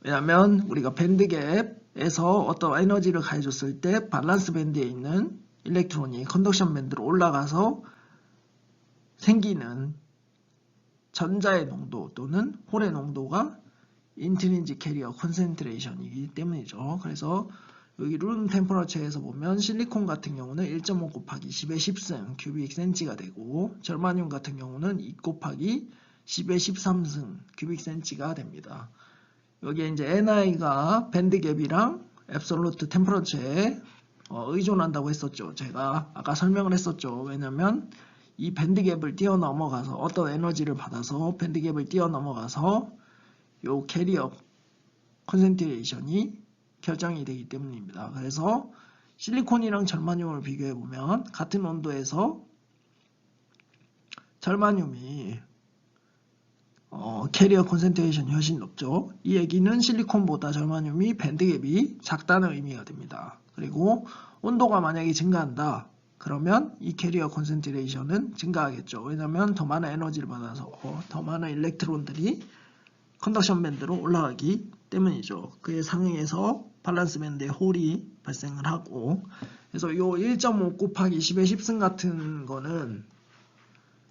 왜냐하면 우리가 밴드갭에서 어떤 에너지를 가해줬을 때 밸런스 밴드에 있는 일렉트론이 컨덕션 밴드로 올라가서 생기는 전자의 농도 또는 홀의 농도가 인트린직 캐리어 컨센트레이션이기 때문이죠. 그래서 여기 룸 템퍼러처에서 보면 실리콘 같은 경우는 1.5 곱하기 10의 10승 큐빅 센치가 되고 절마늄 같은 경우는 2 곱하기 10의 13승 큐빅 센치가 됩니다. 여기에 이제 NI가 밴드갭이랑 앱솔루트 템퍼러처에 의존한다고 했었죠. 제가 아까 설명을 했었죠. 왜냐면 이 밴드갭을 뛰어넘어가서 어떤 에너지를 받아서 밴드갭을 뛰어넘어가서 요 캐리어 컨센트레이션이 결정이 되기 때문입니다. 그래서 실리콘이랑 절마늄을 비교해 보면 같은 온도에서 절마늄이 캐리어 컨센트레이션이 훨씬 높죠. 이 얘기는 실리콘보다 절마늄이 밴드갭이 작다는 의미가 됩니다. 그리고 온도가 만약에 증가한다. 그러면 이 캐리어 컨센트레이션은 증가하겠죠. 왜냐하면 더 많은 에너지를 받아서 더 많은 일렉트론들이 컨덕션 밴드로 올라가기 때문이죠. 그에 상응해서 밸런스 밴드에 홀이 발생을 하고 그래서 요 1.5 곱하기 10의 10승 같은 거는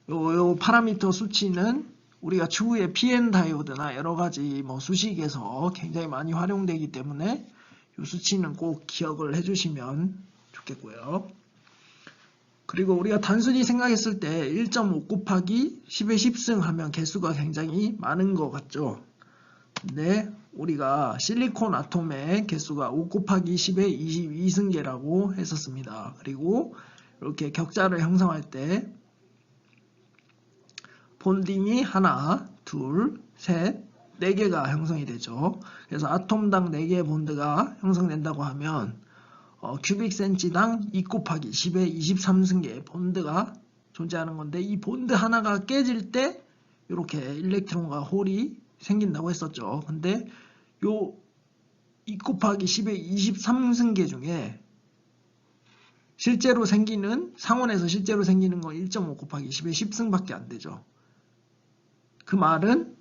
요 파라미터 수치는 우리가 추후에 PN 다이오드나 여러가지 수식에서 굉장히 많이 활용되기 때문에 이 수치는 꼭 기억을 해주시면 좋겠고요. 그리고 우리가 단순히 생각했을 때 1.5 곱하기 10의 10승 하면 개수가 굉장히 많은 것 같죠. 근데 우리가 실리콘 아톰의 개수가 5 곱하기 10의 22승계라고 했었습니다. 그리고 이렇게 격자를 형성할 때 본딩이 하나, 둘, 셋, 4개가 형성이 되죠. 그래서 아톰당 4개의 본드가 형성된다고 하면 큐빅 센치당 2 곱하기 10의 23승계의 본드가 존재하는 건데, 이 본드 하나가 깨질 때 이렇게 일렉트론과 홀이 생긴다고 했었죠. 근데 요 2 곱하기 10의 23승계 중에 실제로 생기는, 상온에서 실제로 생기는 건 1.5 곱하기 10의 10승밖에 안 되죠. 그 말은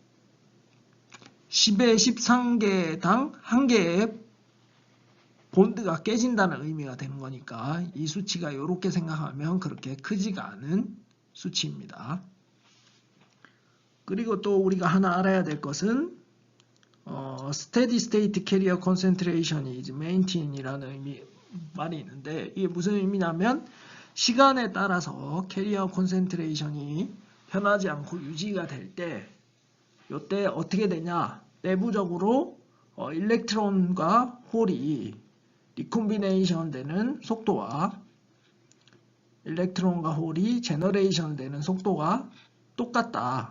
10의 13개당 1개의 본드가 깨진다는 의미가 되는 거니까 이 수치가 이렇게 생각하면 그렇게 크지가 않은 수치입니다. 그리고 또 우리가 하나 알아야 될 것은 steady state carrier concentration is maintained이라는 말이 있는데, 이게 무슨 의미냐면 시간에 따라서 캐리어 콘센트레이션이 변하지 않고 유지가 될 때, 이때 어떻게 되냐, 내부적으로 일렉트론과 홀이 리콤비네이션 되는 속도와 일렉트론과 홀이 제너레이션 되는 속도가 똑같다.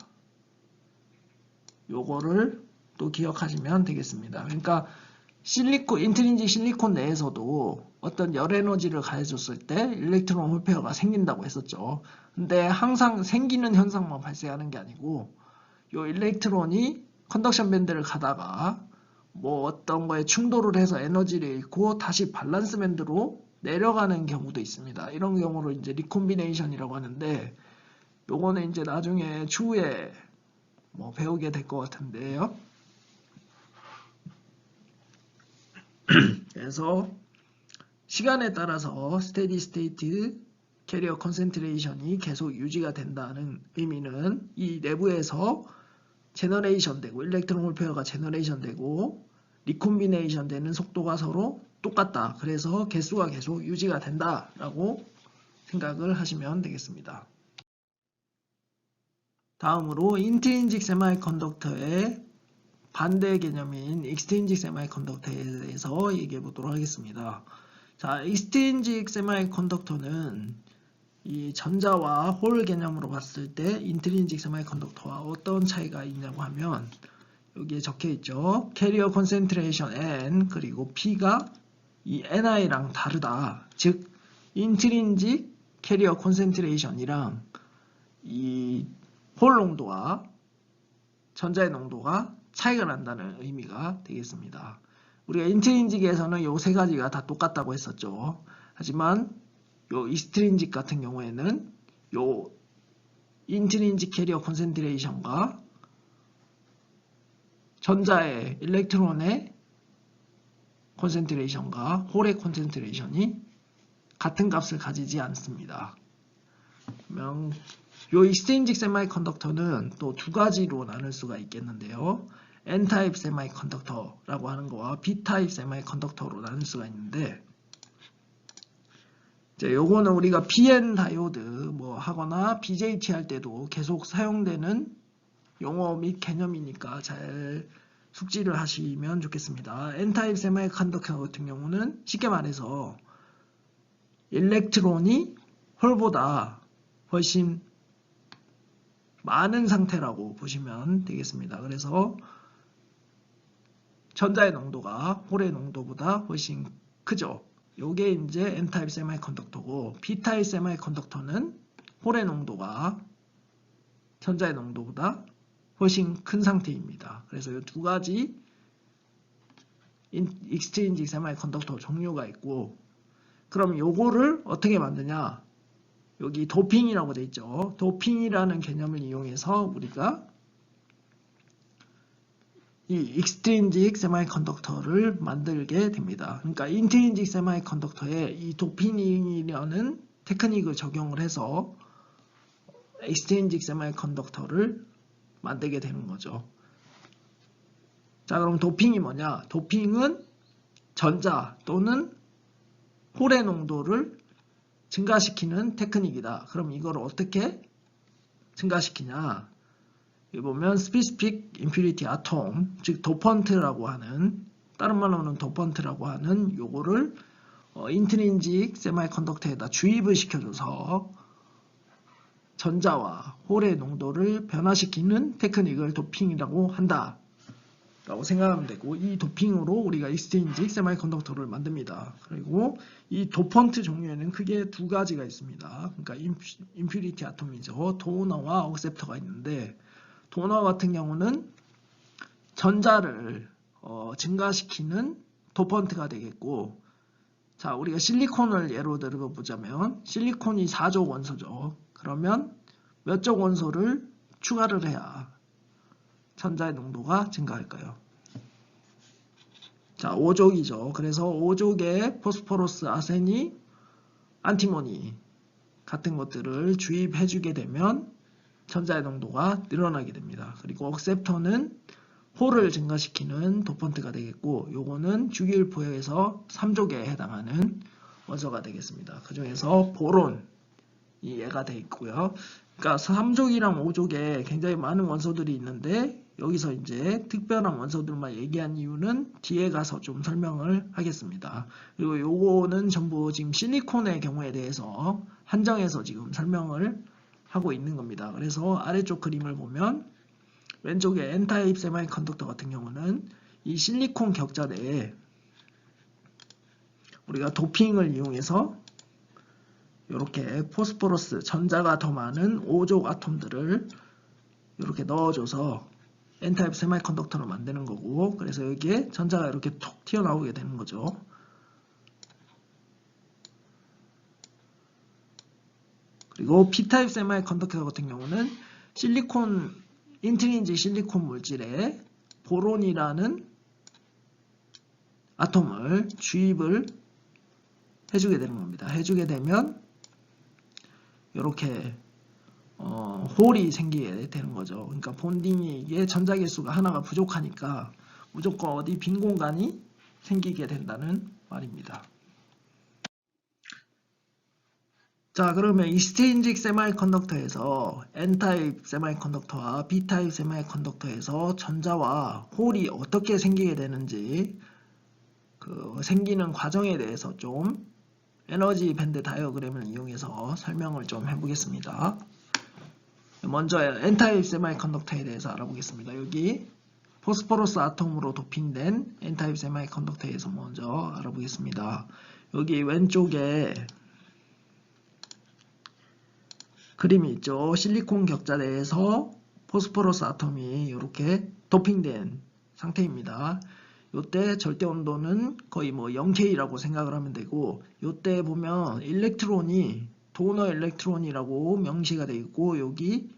요거를 또 기억하시면 되겠습니다. 그러니까 인트린직 실리콘 내에서도 어떤 열 에너지를 가해줬을 때 일렉트론 홀 페어가 생긴다고 했었죠. 근데 항상 생기는 현상만 발생하는 게 아니고, 요 일렉트론이 컨덕션 밴드를 가다가 뭐 어떤 거에 충돌을 해서 에너지를 잃고 다시 밸런스 밴드로 내려가는 경우도 있습니다. 이런 경우를 이제 리콤비네이션이라고 하는데, 요거는 이제 나중에 추후에 뭐 배우게 될 것 같은데요. 그래서 시간에 따라서 스테디 스테이트 캐리어 컨센트레이션이 계속 유지가 된다는 의미는 이 내부에서 제너레이션 되고 일렉트론 홀 페어가 제너레이션 되고 리콤비네이션 되는 속도가 서로 똑같다. 그래서 개수가 계속 유지가 된다라고 생각을 하시면 되겠습니다. 다음으로 인트린직 세마이컨덕터의 반대 개념인 익스트린직 세마이컨덕터에 대해서 얘기해 보도록 하겠습니다. 자, 익스트린직 세마이컨덕터는 이 전자와 홀 개념으로 봤을 때 인트린직 세마이컨덕터와 어떤 차이가 있냐고 하면, 여기에 적혀 있죠. 캐리어 콘센트레이션 N 그리고 P가 이 NI랑 다르다. 즉 인트린직 캐리어 콘센트레이션이랑 이 홀 농도와 전자의 농도가 차이가 난다는 의미가 되겠습니다. 우리가 인트린직에서는 요 세 가지가 다 똑같다고 했었죠. 하지만 요 익스트린직 같은 경우에는 요 인트린직 캐리어 콘센트레이션과 전자의 일렉트론의 콘센트레이션과 홀의 콘센트레이션이 같은 값을 가지지 않습니다. 그러면 요 익스트린직 세마이컨덕터는 또 두 가지로 나눌 수가 있겠는데요. N타입 세마이컨덕터라고 하는 거와 B타입 세마이컨덕터로 나눌 수가 있는데, 이제 요거는 우리가 PN 다이오드 뭐 하거나 BJT 할 때도 계속 사용되는 용어 및 개념이니까 잘 숙지를 하시면 좋겠습니다. N타입 세마이컨덕터 같은 경우는 쉽게 말해서 일렉트론이 홀보다 훨씬 많은 상태라고 보시면 되겠습니다. 그래서 전자의 농도가 홀의 농도보다 훨씬 크죠. 요게 이제 N타입 세마이컨덕터고, B타입 세마이컨덕터는 홀의 농도가 전자의 농도보다 훨씬 큰 상태입니다. 그래서 이 두 가지 익스트린직 세마이컨덕터 종류가 있고, 그럼 요거를 어떻게 만드냐? 여기 도핑이라고 되어 있죠. 도핑이라는 개념을 이용해서 우리가 이 익스트린직 세마이컨덕터를 만들게 됩니다. 그러니까 인트린직 세마이컨덕터에 이 도핑이라는 테크닉을 적용을 해서 익스트린직 세마이컨덕터를 만들게 되는 거죠. 자, 그럼 도핑이 뭐냐? 도핑은 전자 또는 홀의 농도를 증가시키는 테크닉이다. 그럼 이걸 어떻게 증가시키냐? 여기 보면 Specific Impurity Atom, 즉 도펀트라고 하는, 다른 말로는 도펀트라고 하는 요거를 인트린직 세마이컨덕터에다 주입을 시켜줘서 전자와 홀의 농도를 변화시키는 테크닉을 도핑이라고 한다 라고 생각하면 되고, 이 도핑으로 우리가 익스트린직 세마이컨덕터를 만듭니다. 그리고 이 도펀트 종류에는 크게 두 가지가 있습니다. 그러니까 임퓨리티 아톰이죠. 도너와 억셉터가 있는데, 도너 같은 경우는 전자를 증가시키는 도펀트가 되겠고, 자, 우리가 실리콘을 예로 들어보자면 실리콘이 4족 원소죠. 그러면 몇 족 원소를 추가를 해야 전자의 농도가 증가할까요? 자, 5족이죠. 그래서 5족에 포스포러스, 아세니, 안티모니 같은 것들을 주입해주게 되면 전자의 농도가 늘어나게 됩니다. 그리고 억셉터는 홀을 증가시키는 도펀트가 되겠고, 요거는 주기율포에서 3족에 해당하는 원소가 되겠습니다. 그 중에서 보론이 얘가 되어 있고요. 그러니까 3족이랑 5족에 굉장히 많은 원소들이 있는데, 여기서 이제 특별한 원소들만 얘기한 이유는 뒤에 가서 좀 설명을 하겠습니다. 그리고 요거는 전부 지금 실리콘의 경우에 대해서 한정해서 지금 설명을 하고 있는 겁니다. 그래서 아래쪽 그림을 보면 왼쪽에 N타입 세마이컨덕터 같은 경우는 이 실리콘 격자 내에 우리가 도핑을 이용해서 이렇게 포스포러스, 전자가 더 많은 5족 아톰들을 이렇게 넣어줘서 N타입 세마이컨덕터로 만드는 거고, 그래서 여기에 전자가 이렇게 톡 튀어나오게 되는 거죠. 그리고 P타입 세마이컨덕터 같은 경우는 실리콘, 인트린직 실리콘 물질에 보론이라는 아톰을 주입을 해주게 되는 겁니다. 해주게 되면 이렇게 홀이 생기게 되는 거죠. 그러니까 본딩이 이게 전자 개수가 하나가 부족하니까 무조건 어디 빈 공간이 생기게 된다는 말입니다. 자, 그러면 익스트린직 세마이컨덕터에서 N타입 세마이컨덕터와 B타입 세마이컨덕터에서 전자와 홀이 어떻게 생기게 되는지, 그 생기는 과정에 대해서 좀 에너지 밴드 다이어그램을 이용해서 설명을 좀 해보겠습니다. 먼저 N타입 세마이컨덕터에 대해서 알아보겠습니다. 여기 포스포러스 아톰으로 도핑된 N타입 세마이컨덕터에서 먼저 알아보겠습니다. 여기 왼쪽에 그림이 있죠. 실리콘 격자 내에서 포스포러스 아톰이 이렇게 도핑된 상태입니다. 이때 절대 온도는 거의 뭐 0K라고 생각을 하면 되고, 이때 보면 일렉트론이 도너 일렉트론이라고 명시가 되어 있고, 여기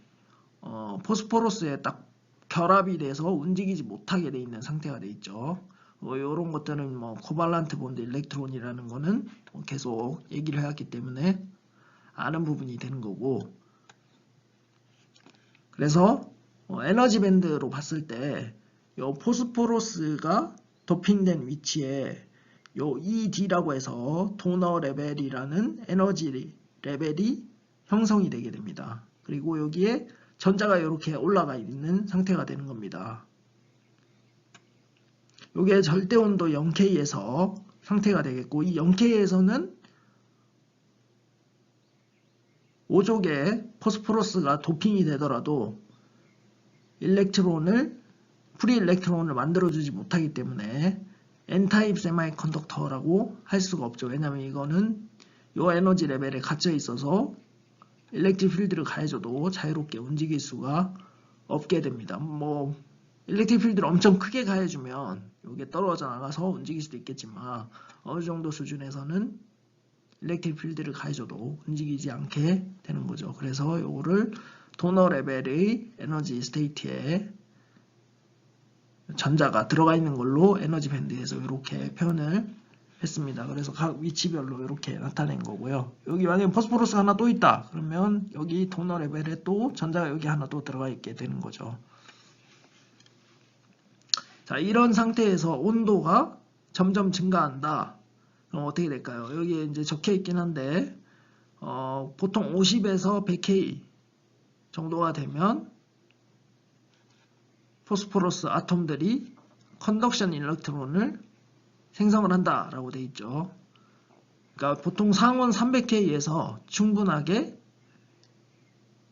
포스포러스에 딱 결합이 돼서 움직이지 못하게 되어 있는 상태가 되어 있죠. 이런 것들은 뭐 코발란트 본드 일렉트론이라는 거는 계속 얘기를 해왔기 때문에 아는 부분이 되는 거고, 그래서 에너지 밴드로 봤을 때 요 포스포러스가 도핑된 위치에 요 ED라고 해서 도너 레벨이라는 에너지 레벨이 형성이 되게 됩니다. 그리고 여기에 전자가 이렇게 올라가 있는 상태가 되는 겁니다. 요게 절대 온도 0K에서 상태가 되겠고, 이 0K에서는 5족의 포스포러스가 도핑이 되더라도 프리 일렉트론을 만들어주지 못하기 때문에 N타입 세마이컨덕터라고 할 수가 없죠. 왜냐하면 이거는 요 에너지 레벨에 갇혀 있어서 일렉트릭 필드를 가해줘도 자유롭게 움직일 수가 없게 됩니다. 뭐 일렉트릭 필드를 엄청 크게 가해주면 이게 떨어져 나가서 움직일 수도 있겠지만, 어느 정도 수준에서는 일렉트릭 필드를 가해줘도 움직이지 않게 되는 거죠. 그래서 요거를 도너 레벨의 에너지 스테이트에 전자가 들어가 있는 걸로 에너지 밴드에서 이렇게 표현을 했습니다. 그래서 각 위치별로 이렇게 나타낸 거고요. 여기 만약에 포스포러스가 하나 또 있다 그러면 여기 도너 레벨에 또 전자가 여기 하나 또 들어가 있게 되는 거죠. 자, 이런 상태에서 온도가 점점 증가한다. 그럼 어떻게 될까요? 여기에 이제 적혀 있긴 한데, 보통 50에서 100K 정도가 되면 포스포러스 아톰들이 컨덕션 일렉트론을 생성을 한다라고 되어 있죠. 그러니까 보통 상온 300K에서 충분하게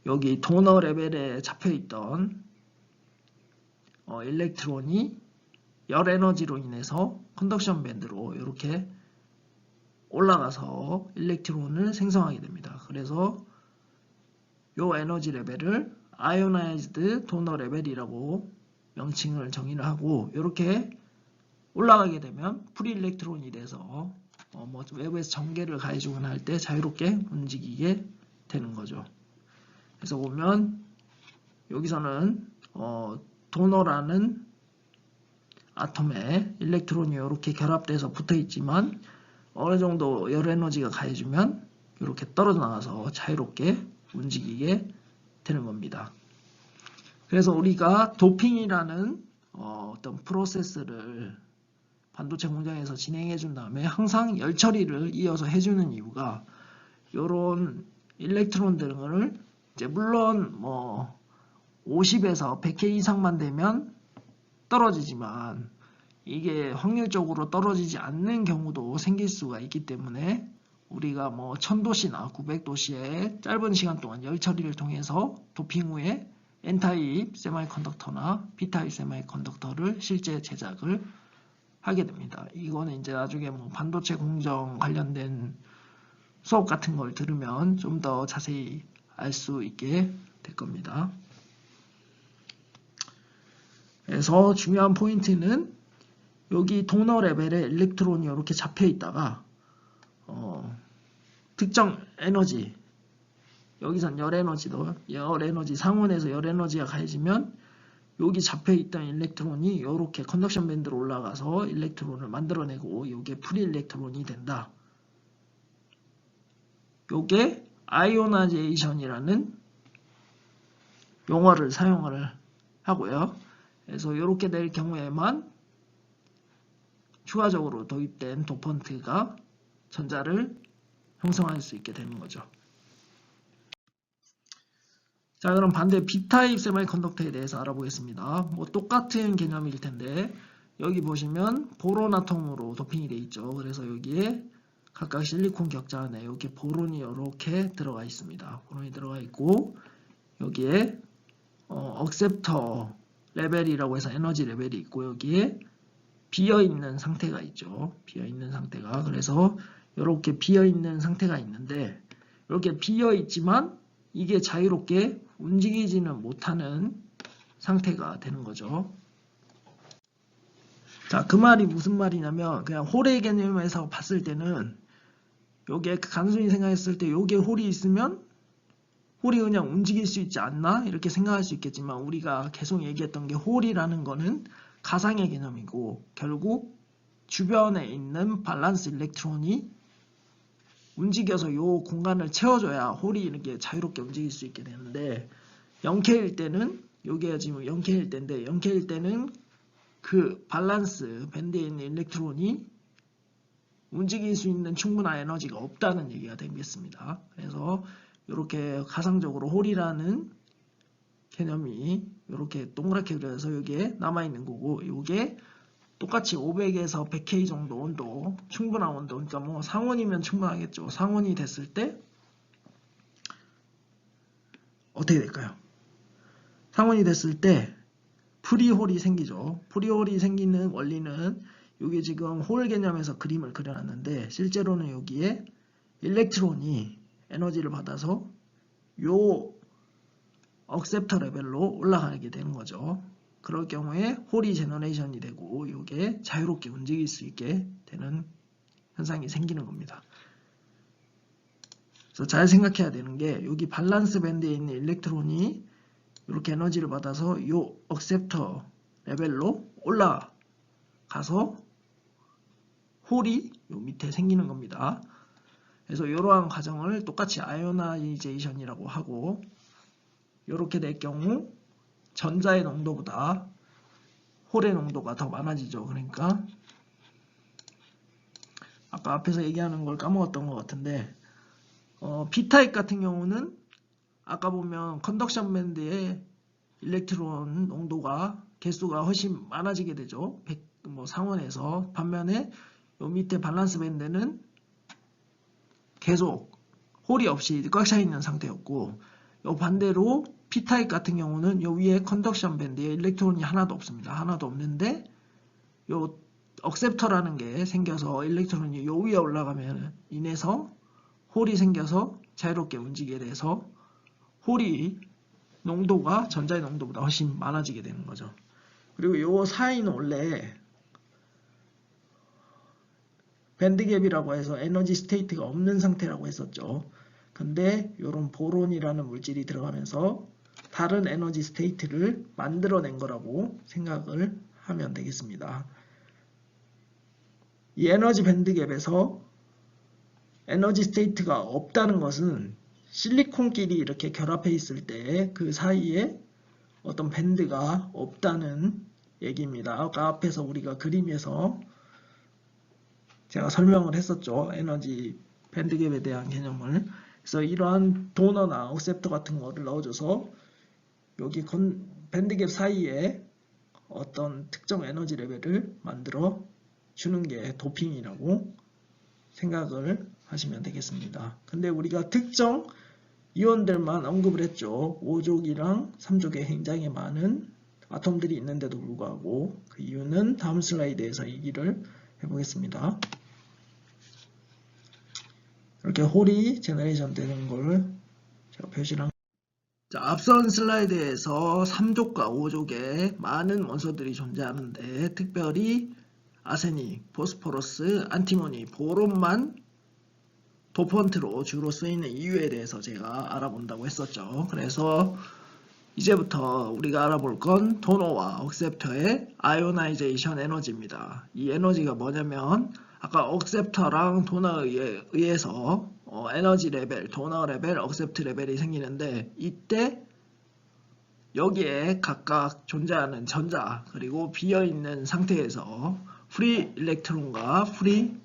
여기 도너 레벨에 잡혀있던 일렉트론이 열 에너지로 인해서 컨덕션 밴드로 이렇게 올라가서 일렉트론을 생성하게 됩니다. 그래서 이 에너지 레벨을 아이오나이즈드 도너 레벨이라고 명칭을 정의를 하고, 이렇게 올라가게 되면 프리 일렉트론이 돼서 외부에서 전개를 가해주거나 할 때 자유롭게 움직이게 되는 거죠. 그래서 보면 여기서는 도너라는 아톰에 일렉트론이 이렇게 결합돼서 붙어 있지만 어느 정도 열 에너지가 가해주면 이렇게 떨어져 나가서 자유롭게 움직이게 되는 겁니다. 그래서 우리가 도핑이라는 어떤 프로세스를 반도체 공장에서 진행해 준 다음에 항상 열 처리를 이어서 해주는 이유가, 이런 일렉트론들을 이제 물론 50에서 100K 이상만 되면 떨어지지만 이게 확률적으로 떨어지지 않는 경우도 생길 수가 있기 때문에 우리가 1000도씨나 900도씨의 짧은 시간 동안 열 처리를 통해서 도핑 후에 N타입 세마이컨덕터나 P타입 세마이컨덕터를 실제 제작을 하게 됩니다. 이거는 이제 나중에 반도체 공정 관련된 수업 같은 걸 들으면 좀 더 자세히 알 수 있게 될 겁니다. 그래서 중요한 포인트는 여기 도너 레벨에 일렉트론이 이렇게 잡혀 있다가 특정 에너지, 여기선 열 에너지 상온에서 열 에너지가 가해지면 여기 잡혀있던 일렉트론이 이렇게 컨덕션 밴드로 올라가서 일렉트론을 만들어내고 이게 프리 일렉트론이 된다. 이게 아이오나이제이션이라는 용어를 사용을 하고요. 그래서 이렇게 될 경우에만 추가적으로 도입된 도펀트가 전자를 형성할 수 있게 되는 거죠. 자, 그럼 반대 B타입 세마이컨덕터에 대해서 알아보겠습니다. 똑같은 개념일 텐데 여기 보시면 보론 아톰으로 도핑이 되어 있죠. 그래서 여기에 각각 실리콘 격자 안에 이렇게 보론이 이렇게 들어가 있습니다. 보론이 들어가 있고 여기에 억셉터 레벨이라고 해서 에너지 레벨이 있고 여기에 비어있는 상태가 있죠. 비어있는 상태가. 그래서 이렇게 비어있는 상태가 있는데 이렇게 비어있지만 이게 자유롭게 움직이지는 못하는 상태가 되는 거죠. 자, 그 말이 무슨 말이냐면 그냥 홀의 개념에서 봤을 때는 요게 단순히 생각했을 때 요게 홀이 있으면 홀이 그냥 움직일 수 있지 않나? 이렇게 생각할 수 있겠지만 우리가 계속 얘기했던 게 홀이라는 거는 가상의 개념이고 결국 주변에 있는 밸런스 일렉트론이 움직여서 요 공간을 채워줘야 홀이 이렇게 자유롭게 움직일 수 있게 되는데 0K일 때는 요게 지금 0K일 때인데 0K일 때는 그 밸런스 밴드에 있는 일렉트론이 움직일 수 있는 충분한 에너지가 없다는 얘기가 되겠습니다. 그래서 이렇게 가상적으로 홀이라는 개념이 이렇게 동그랗게 그려서 여기에 남아있는 거고 이게 똑같이 500에서 100K 정도 온도, 충분한 온도, 그러니까 상온이면 충분하겠죠. 상온이 됐을 때 어떻게 될까요? 상온이 됐을 때 프리홀이 생기죠. 프리홀이 생기는 원리는 여기 지금 홀 개념에서 그림을 그려놨는데 실제로는 여기에 일렉트론이 에너지를 받아서 요 억셉터 레벨로 올라가게 되는 거죠. 그럴 경우에 홀이 제너레이션이 되고 이게 자유롭게 움직일 수 있게 되는 현상이 생기는 겁니다. 그래서 잘 생각해야 되는 게 여기 밸런스 밴드에 있는 일렉트론이 이렇게 에너지를 받아서 이 억셉터 레벨로 올라가서 홀이 요 밑에 생기는 겁니다. 그래서 이러한 과정을 똑같이 아이오나이제이션이라고 하고 이렇게 될 경우 전자의 농도보다 홀의 농도가 더 많아지죠. 그러니까 아까 앞에서 얘기하는 걸 까먹었던 것 같은데 B타입 같은 경우는 아까 보면 컨덕션 밴드의 일렉트론 농도가 개수가 훨씬 많아지게 되죠. 100, 상원에서. 반면에 요 밑에 밸런스 밴드는 계속 홀이 없이 꽉 차 있는 상태였고, 요 반대로 P타입 같은 경우는 요 위에 컨덕션 밴드에 일렉트론이 하나도 없습니다. 하나도 없는데 요 억셉터라는 게 생겨서 일렉트론이 요 위에 올라가면 인해서 홀이 생겨서 자유롭게 움직이게 돼서 홀이 농도가 전자의 농도보다 훨씬 많아지게 되는 거죠. 그리고 요 사이는 원래 밴드갭이라고 해서 에너지 스테이트가 없는 상태라고 했었죠. 근데 요런 보론이라는 물질이 들어가면서 다른 에너지 스테이트를 만들어낸 거라고 생각을 하면 되겠습니다. 이 에너지 밴드갭에서 에너지 스테이트가 없다는 것은 실리콘끼리 이렇게 결합해 있을 때 그 사이에 어떤 밴드가 없다는 얘기입니다. 아까 앞에서 우리가 그림에서 제가 설명을 했었죠. 에너지 밴드갭에 대한 개념을. 그래서 이러한 도너나 억셉터 같은 거를 넣어줘서 여기 밴드갭 사이에 어떤 특정 에너지 레벨을 만들어 주는 게 도핑이라고 생각을 하시면 되겠습니다. 근데 우리가 특정 이온들만 언급을 했죠. 5족이랑 3족에 굉장히 많은 아톰들이 있는데도 불구하고 그 이유는 다음 슬라이드에서 얘기를 해보겠습니다. 이렇게 홀이 제너레이션 되는 걸 제가 표시를 자, 앞선 슬라이드에서 3족과 5족에 많은 원소들이 존재하는데 특별히 아세닉, 포스포러스, 안티모니, 보론만 도펀트로 주로 쓰이는 이유에 대해서 제가 알아본다고 했었죠. 그래서 이제부터 우리가 알아볼 건 도너와 억셉터의 아이오나이제이션 에너지입니다. 이 에너지가 뭐냐면 아까 억셉터랑 도너에 의해서 에너지 레벨, 도너 레벨, 억셉트 레벨이 생기는데 이때 여기에 각각 존재하는 전자 그리고 비어있는 상태에서 프리 일렉트론과 프리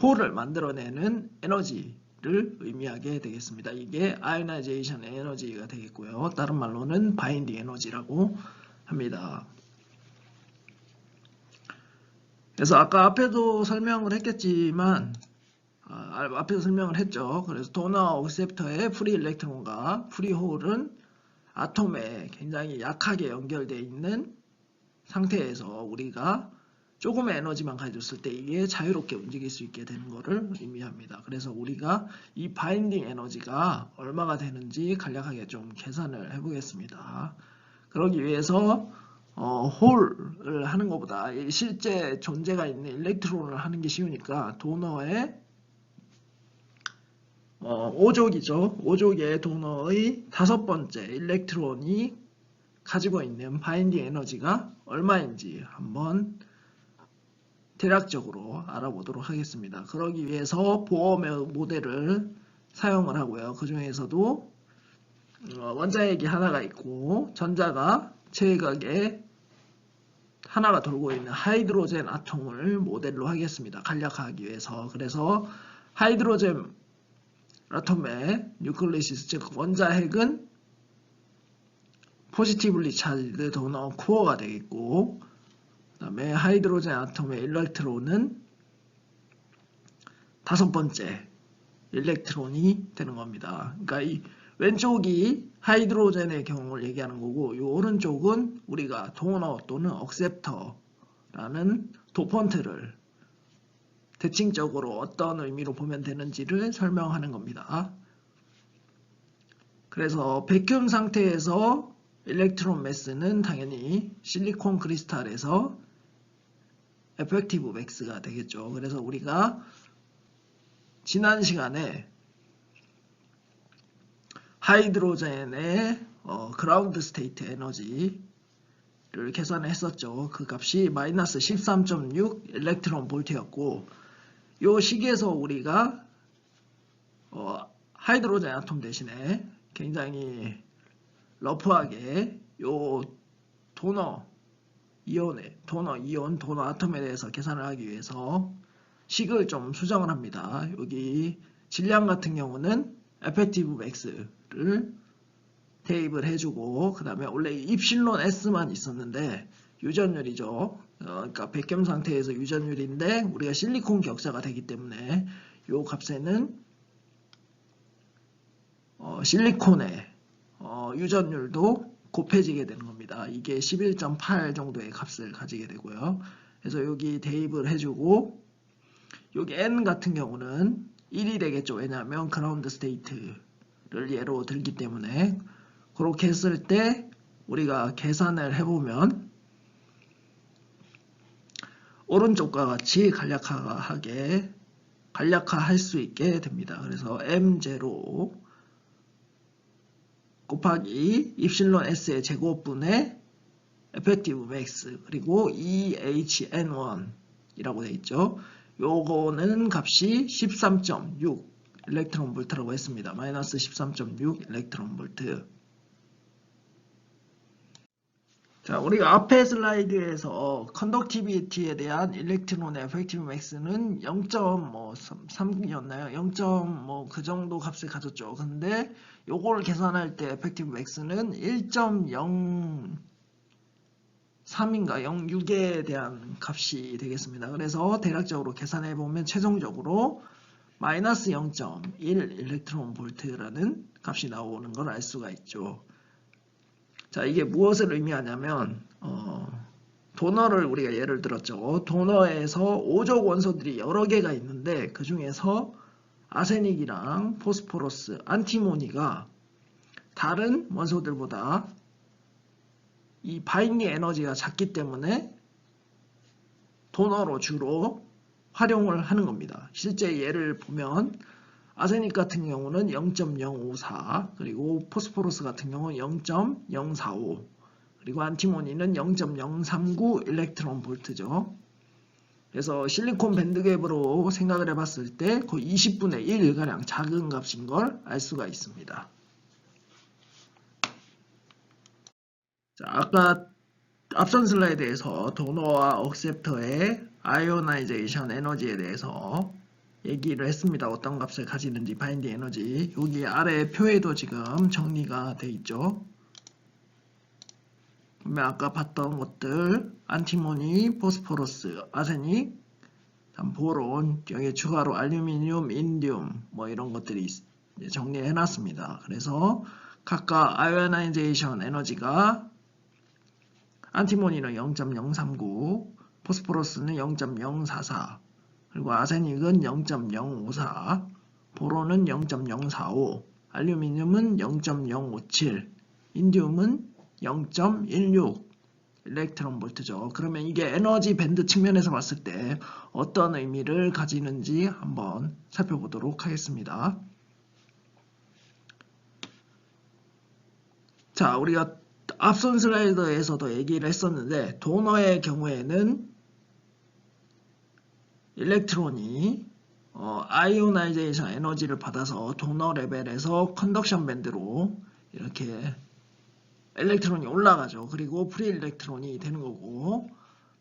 홀을 만들어내는 에너지를 의미하게 되겠습니다. 이게 아이오나이제이션 에너지가 되겠고요. 다른 말로는 바인딩 에너지라고 합니다. 그래서 아까 앞에도 설명을 했겠지만 앞에서 설명을 했죠. 그래서 도너 억셉터의 프리 일렉트론과 프리 홀은 아톰에 굉장히 약하게 연결되어 있는 상태에서 우리가 조금의 에너지만 가졌을 때 이게 자유롭게 움직일 수 있게 되는 것을 의미합니다. 그래서 우리가 이 바인딩 에너지가 얼마가 되는지 간략하게 좀 계산을 해보겠습니다. 그러기 위해서 홀을 하는 것보다 실제 존재가 있는 일렉트론을 하는 게 쉬우니까 도너의 5족이죠. 5족의 도너의 5번째 일렉트론이 가지고 있는 바인딩 에너지가 얼마인지 한번 대략적으로 알아보도록 하겠습니다. 그러기 위해서 보어 모델을 사용을 하고요. 그 중에서도 원자핵이 하나가 있고 전자가 제각에 하나가 돌고 있는 하이드로젠 아톰을 모델로 하겠습니다. 간략화하기 위해서. 그래서 하이드로젠 아톰의 뉴클리시스 즉 원자핵은 포지티블리 차지드 도너 코어가 되겠고 그 다음에 하이드로젠 아톰의 일렉트론은 5번째 일렉트론이 되는 겁니다. 그러니까 이 왼쪽이 하이드로젠의 경우를 얘기하는 거고 이 오른쪽은 우리가 도너 또는 억셉터라는 도펀트를 대칭적으로 어떤 의미로 보면 되는지를 설명하는 겁니다. 그래서 백큐럼 상태에서 일렉트론 매스는 당연히 실리콘 크리스탈에서 에펙티브 맥스가 되겠죠. 그래서 우리가 지난 시간에 하이드로젠의 그라운드 스테이트 에너지를 계산했었죠. 그 값이 마이너스 13.6 일렉트론 볼트였고 이 시기에서 우리가 하이드로젠 아톰 대신에 굉장히 러프하게 요 도너 이온, 도너 아톰에 대해서 계산을 하기 위해서 식을 좀 수정을 합니다. 여기 질량 같은 경우는 에펙티브 맥스를 대입을 해주고, 그 다음에 원래 입실론 S만 있었는데 유전율이죠. 그러니까 백겸 상태에서 유전율인데 우리가 실리콘 격자가 되기 때문에 이 값에는 실리콘의 유전율도 곱해지게 되는 겁니다. 이게 11.8 정도의 값을 가지게 되고요. 그래서 여기 대입을 해주고, 여기 N 같은 경우는 1이 되겠죠. 왜냐하면 그라운드 스테이트를 예로 들기 때문에. 그렇게 했을 때 우리가 계산을 해보면 오른쪽과 같이 간략화할 수 있게 됩니다. 그래서 M0 곱하기 입실론 S의 제곱분의 에펙티브 맥스 그리고 EHN1 이라고 되어 있죠. 요거는 값이 13.6 일렉트론 볼트라고 했습니다. 마이너스 13.6 일렉트론 볼트. 자, 우리가 앞에 슬라이드에서 컨덕티비티에 대한 일렉트론의 에펙티브 맥스는 0.3이었나요? 0. 그 정도 값을 가졌죠. 근데 요걸 계산할 때 에펙티브 맥스는 1.03인가 06에 대한 값이 되겠습니다. 그래서 대략적으로 계산해 보면 최종적으로 마이너스 0.1 일렉트론 볼트라는 값이 나오는 걸 알 수가 있죠. 자, 이게 무엇을 의미하냐면 도너를 우리가 예를 들었죠. 도너에서 5족 원소들이 여러 개가 있는데 그 중에서 아세닉이랑 포스포러스, 안티모니가 다른 원소들보다 이 바인딩 에너지가 작기 때문에 도너로 주로 활용을 하는 겁니다. 실제 예를 보면 아세닉 같은 경우는 0.054 그리고 포스포러스 같은 경우는 0.045 그리고 안티모니는 0.039 일렉트론 볼트죠. 그래서 실리콘 밴드갭으로 생각을 해봤을 때 거의 20분의 1가량 작은 값인 걸 알 수가 있습니다. 자, 아까 앞선 슬라이드에서 도너와 억셉터의 아이오나이제이션 에너지에 대해서 얘기를 했습니다. 어떤 값을 가지는지 바인딩 에너지. 여기 아래 표에도 지금 정리가 돼 있죠. 그러면 아까 봤던 것들 안티모니, 포스포러스, 아세닉, 보론, 여기 추가로 알루미늄, 인디움 뭐 이런 것들이 정리해 놨습니다. 그래서 각각 아이오나이제이션 에너지가 안티모니는 0.039, 포스포러스는 0.044, 그리고 아세닉은 0.054, 보론은 0.045, 알루미늄은 0.057, 인디움은 0.16 일렉트론 볼트죠. 그러면 이게 에너지 밴드 측면에서 봤을 때 어떤 의미를 가지는지 한번 살펴보도록 하겠습니다. 자, 우리가 앞선 슬라이드에서도 얘기를 했었는데 도너의 경우에는 일렉트론이 아이오나이제이션 에너지를 받아서 도너 레벨에서 컨덕션 밴드로 이렇게 일렉트론이 올라가죠. 그리고 프리 일렉트론이 되는 거고,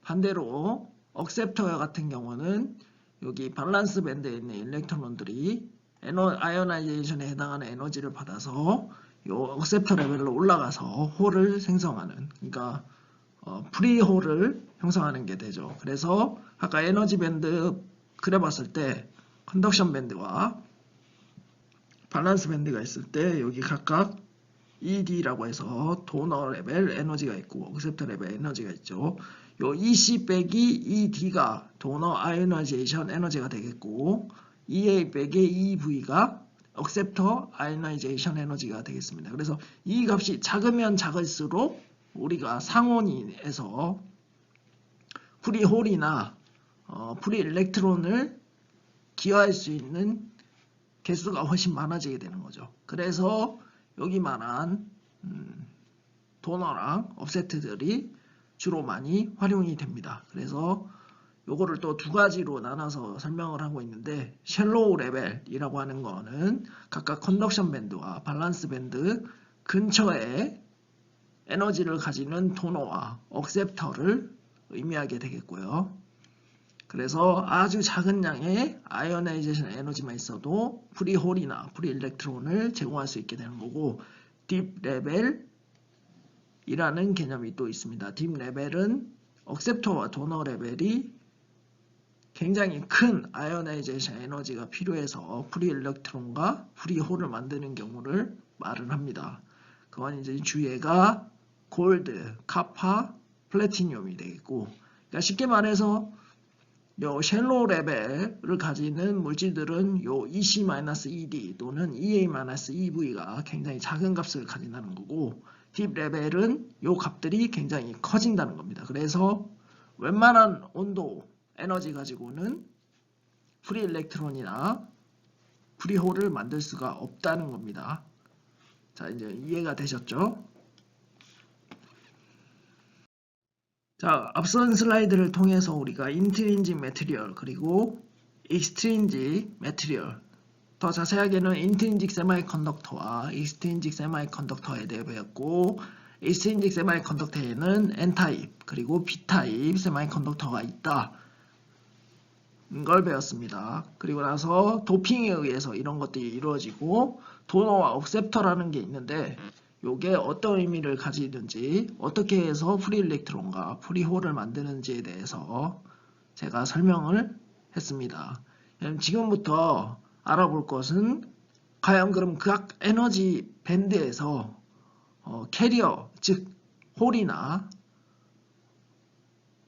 반대로 억셉터 같은 경우는 여기 밸런스 밴드에 있는 일렉트론들이 아이오나이제이션에 해당하는 에너지를 받아서 이 억셉터 레벨로 올라가서 홀을 생성하는, 그러니까 프리 홀을 형성하는 게 되죠. 그래서 아까 에너지 밴드 그려봤을 때 컨덕션 밴드와 밸런스 밴드가 있을 때 여기 각각 ED라고 해서 도너 레벨 에너지가 있고 억셉터 레벨 에너지가 있죠. 요 EC 빼기 ED가 도너 아이오나이제이션 에너지가 되겠고 EA 빼기 EV가 억셉터 아이오나이제이션 에너지가 되겠습니다. 그래서 이 값이 작으면 작을수록 우리가 상온에서 프리홀이나 프리 일렉트론을 기여할 수 있는 개수가 훨씬 많아지게 되는 거죠. 그래서 여기만한 도너랑 업세트들이 주로 많이 활용이 됩니다. 그래서 요거를 또 두 가지로 나눠서 설명을 하고 있는데 셜로우 레벨이라고 하는 거는 각각 컨덕션 밴드와 밸런스 밴드 근처에 에너지를 가지는 도너와 억셉터를 의미하게 되겠고요. 그래서 아주 작은 양의 아이오나이제이션 에너지만 있어도 프리홀이나 프리일렉트론을 제공할 수 있게 되는 거고, 딥 레벨이라는 개념이 또 있습니다. 딥 레벨은 억셉터와 도너 레벨이 굉장히 큰 아이오나이제이션 에너지가 필요해서 프리일렉트론과 프리홀을 만드는 경우를 말을 합니다. 그건 이제 주예가 골드, 카파, 플래티늄이 되겠고, 그러니까 쉽게 말해서 요 쉘로 레벨을 가지는 물질들은 요 EC-ED 또는 EA-EV가 굉장히 작은 값을 가진다는 거고, 딥 레벨은 요 값들이 굉장히 커진다는 겁니다. 그래서 웬만한 온도, 에너지 가지고는 프리 일렉트론이나 프리홀을 만들 수가 없다는 겁니다. 자, 이제 이해가 되셨죠? 자, 앞선 슬라이드를 통해서 우리가 인트린직 매트리얼 그리고 익스트린직 매트리얼, 더 자세하게는 인트린직 세마이컨덕터와 익스트린직 세마이컨덕터에 대해 배웠고, 익스트린직 세마이컨덕터에는 N타입 그리고 B타입 세마이컨덕터가 있다 걸 배웠습니다. 그리고 나서 도핑에 의해서 이런 것들이 이루어지고, 도너와 억셉터라는 게 있는데 요게 어떤 의미를 가지든지 어떻게 해서 프리일렉트론과 프리홀을 만드는지에 대해서 제가 설명을 했습니다. 지금부터 알아볼 것은 과연 그럼 각 에너지 밴드에서 캐리어, 즉 홀이나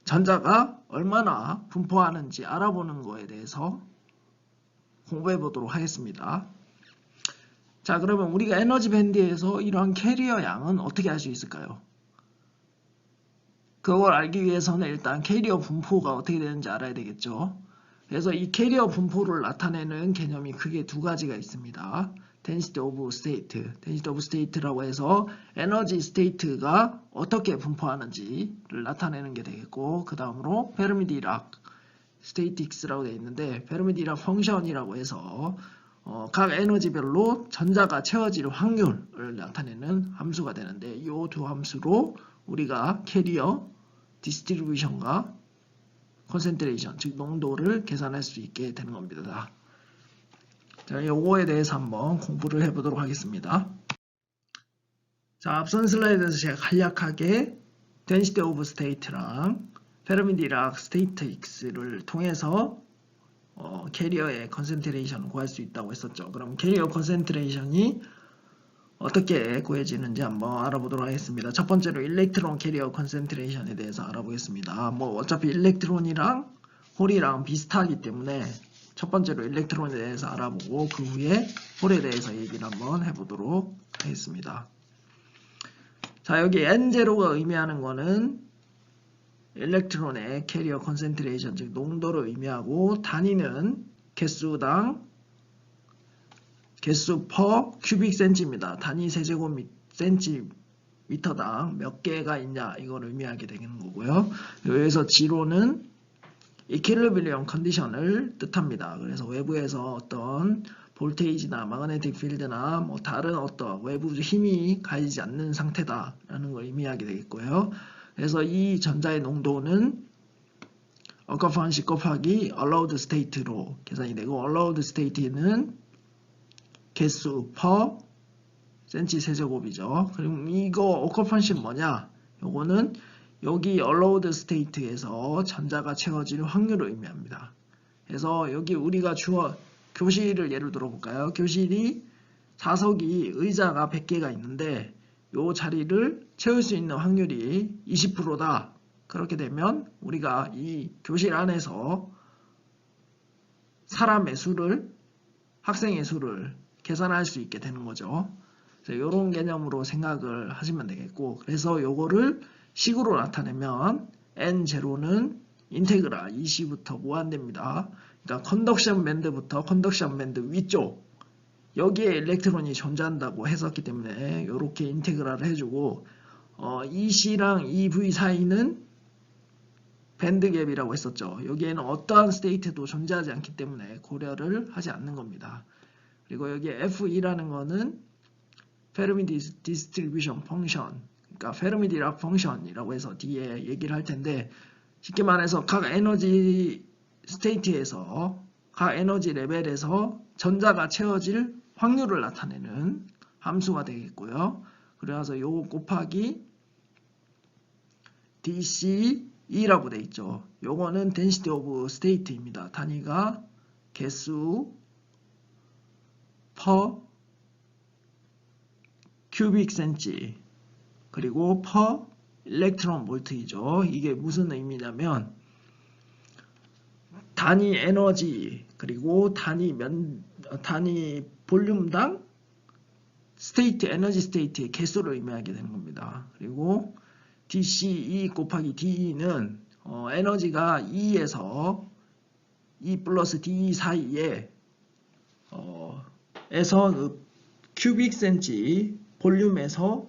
전자가 얼마나 분포하는지 알아보는 거에 대해서 공부해 보도록 하겠습니다. 자, 그러면 우리가 에너지 밴드에서 이러한 캐리어 양은 어떻게 알 수 있을까요? 그걸 알기 위해서는 일단 캐리어 분포가 어떻게 되는지 알아야 되겠죠. 그래서 이 캐리어 분포를 나타내는 개념이 크게 두 가지가 있습니다. density of state, density of state라고 해서 에너지 스테이트가 어떻게 분포하는지를 나타내는 게 되겠고, 그 다음으로 페르미-디락 스테이틱스라고 되어 있는데, 페르미-디락 펑션이라고 해서 각 에너지별로 전자가 채워질 확률을 나타내는 함수가 되는데, 이 두 함수로 우리가 캐리어 디스트리뷰션과 컨센트레이션, 즉 농도를 계산할 수 있게 되는 겁니다. 자, 요거에 대해서 한번 공부를 해보도록 하겠습니다. 자, 앞선 슬라이드에서 제가 간략하게 density of state랑 페르미-디락 스테이틱스를 통해서 캐리어의 컨센트레이션을 구할 수 있다고 했었죠. 그럼 캐리어 컨센트레이션이 어떻게 구해지는지 한번 알아보도록 하겠습니다. 첫 번째로 일렉트론 캐리어 컨센트레이션에 대해서 알아보겠습니다. 뭐 어차피 일렉트론이랑 홀이랑 비슷하기 때문에 첫 번째로 일렉트론에 대해서 알아보고 그 후에 홀에 대해서 얘기를 한번 해보도록 하겠습니다. 자, 여기 N0가 의미하는 거는 일렉트론의 캐리어 컨센트레이션, 즉 농도를 의미하고, 단위는 개수당 개수 per 큐빅 센치입니다. 단위 세제곱 센티미터당 몇 개가 있냐 이걸 의미하게 되는 거고요. 여기서 G로는 이퀄리브리엄 컨디션을 뜻합니다. 그래서 외부에서 어떤 볼테이지나 마그네틱 필드나 뭐 다른 어떤 외부 힘이 가해지지 않는 상태다라는 걸 의미하게 되겠고요. 그래서 이 전자의 농도는 어커펀시 곱하기 allowed state로 계산이 되고, allowed state는 개수 per 센치 세제곱이죠. 그럼 이거 어커펀시는 뭐냐? 요거는 여기 allowed state에서 전자가 채워질 확률을 의미합니다. 그래서 여기 우리가 교실을 예를 들어 볼까요? 교실이 좌석이 의자가 100개가 있는데 요 자리를 채울 수 있는 확률이 20%다. 그렇게 되면 우리가 이 교실 안에서 사람의 수를, 학생의 수를 계산할 수 있게 되는 거죠. 이런 개념으로 생각을 하시면 되겠고, 그래서 요거를 식으로 나타내면 N0는 인테그라 EC부터 무한대입니다. 그러니까 컨덕션 밴드부터 컨덕션 밴드 위쪽, 여기에 일렉트론이 존재한다고 했었기 때문에 이렇게 인테그랄을 해주고, EC랑 EV 사이는 밴드갭이라고 했었죠. 여기에는 어떠한 스테이트도 존재하지 않기 때문에 고려를 하지 않는 겁니다. 그리고 여기 F2라는 거는 페르미 디스트리뷰션 펑션, 그러니까 페르미-디락 펑션이라고 해서 뒤에 얘기를 할 텐데, 쉽게 말해서 각 에너지 스테이트에서 각 에너지 레벨에서 전자가 채워질 확률을 나타내는 함수가 되겠고요. 그래서 요거 곱하기 DCE라고 되어 있죠. 요거는 density of state입니다. 단위가 개수 per cubic cm 그리고 per electron volt이죠. 이게 무슨 의미냐면 단위 에너지 그리고 단위 볼륨당 스테이트 에너지 스테이트의 개수를 의미하게 되는 겁니다. 그리고 DCE 곱하기 DE는 에너지가 E에서 E 플러스 DE 사이에 에서 그 큐빅 센치 볼륨에서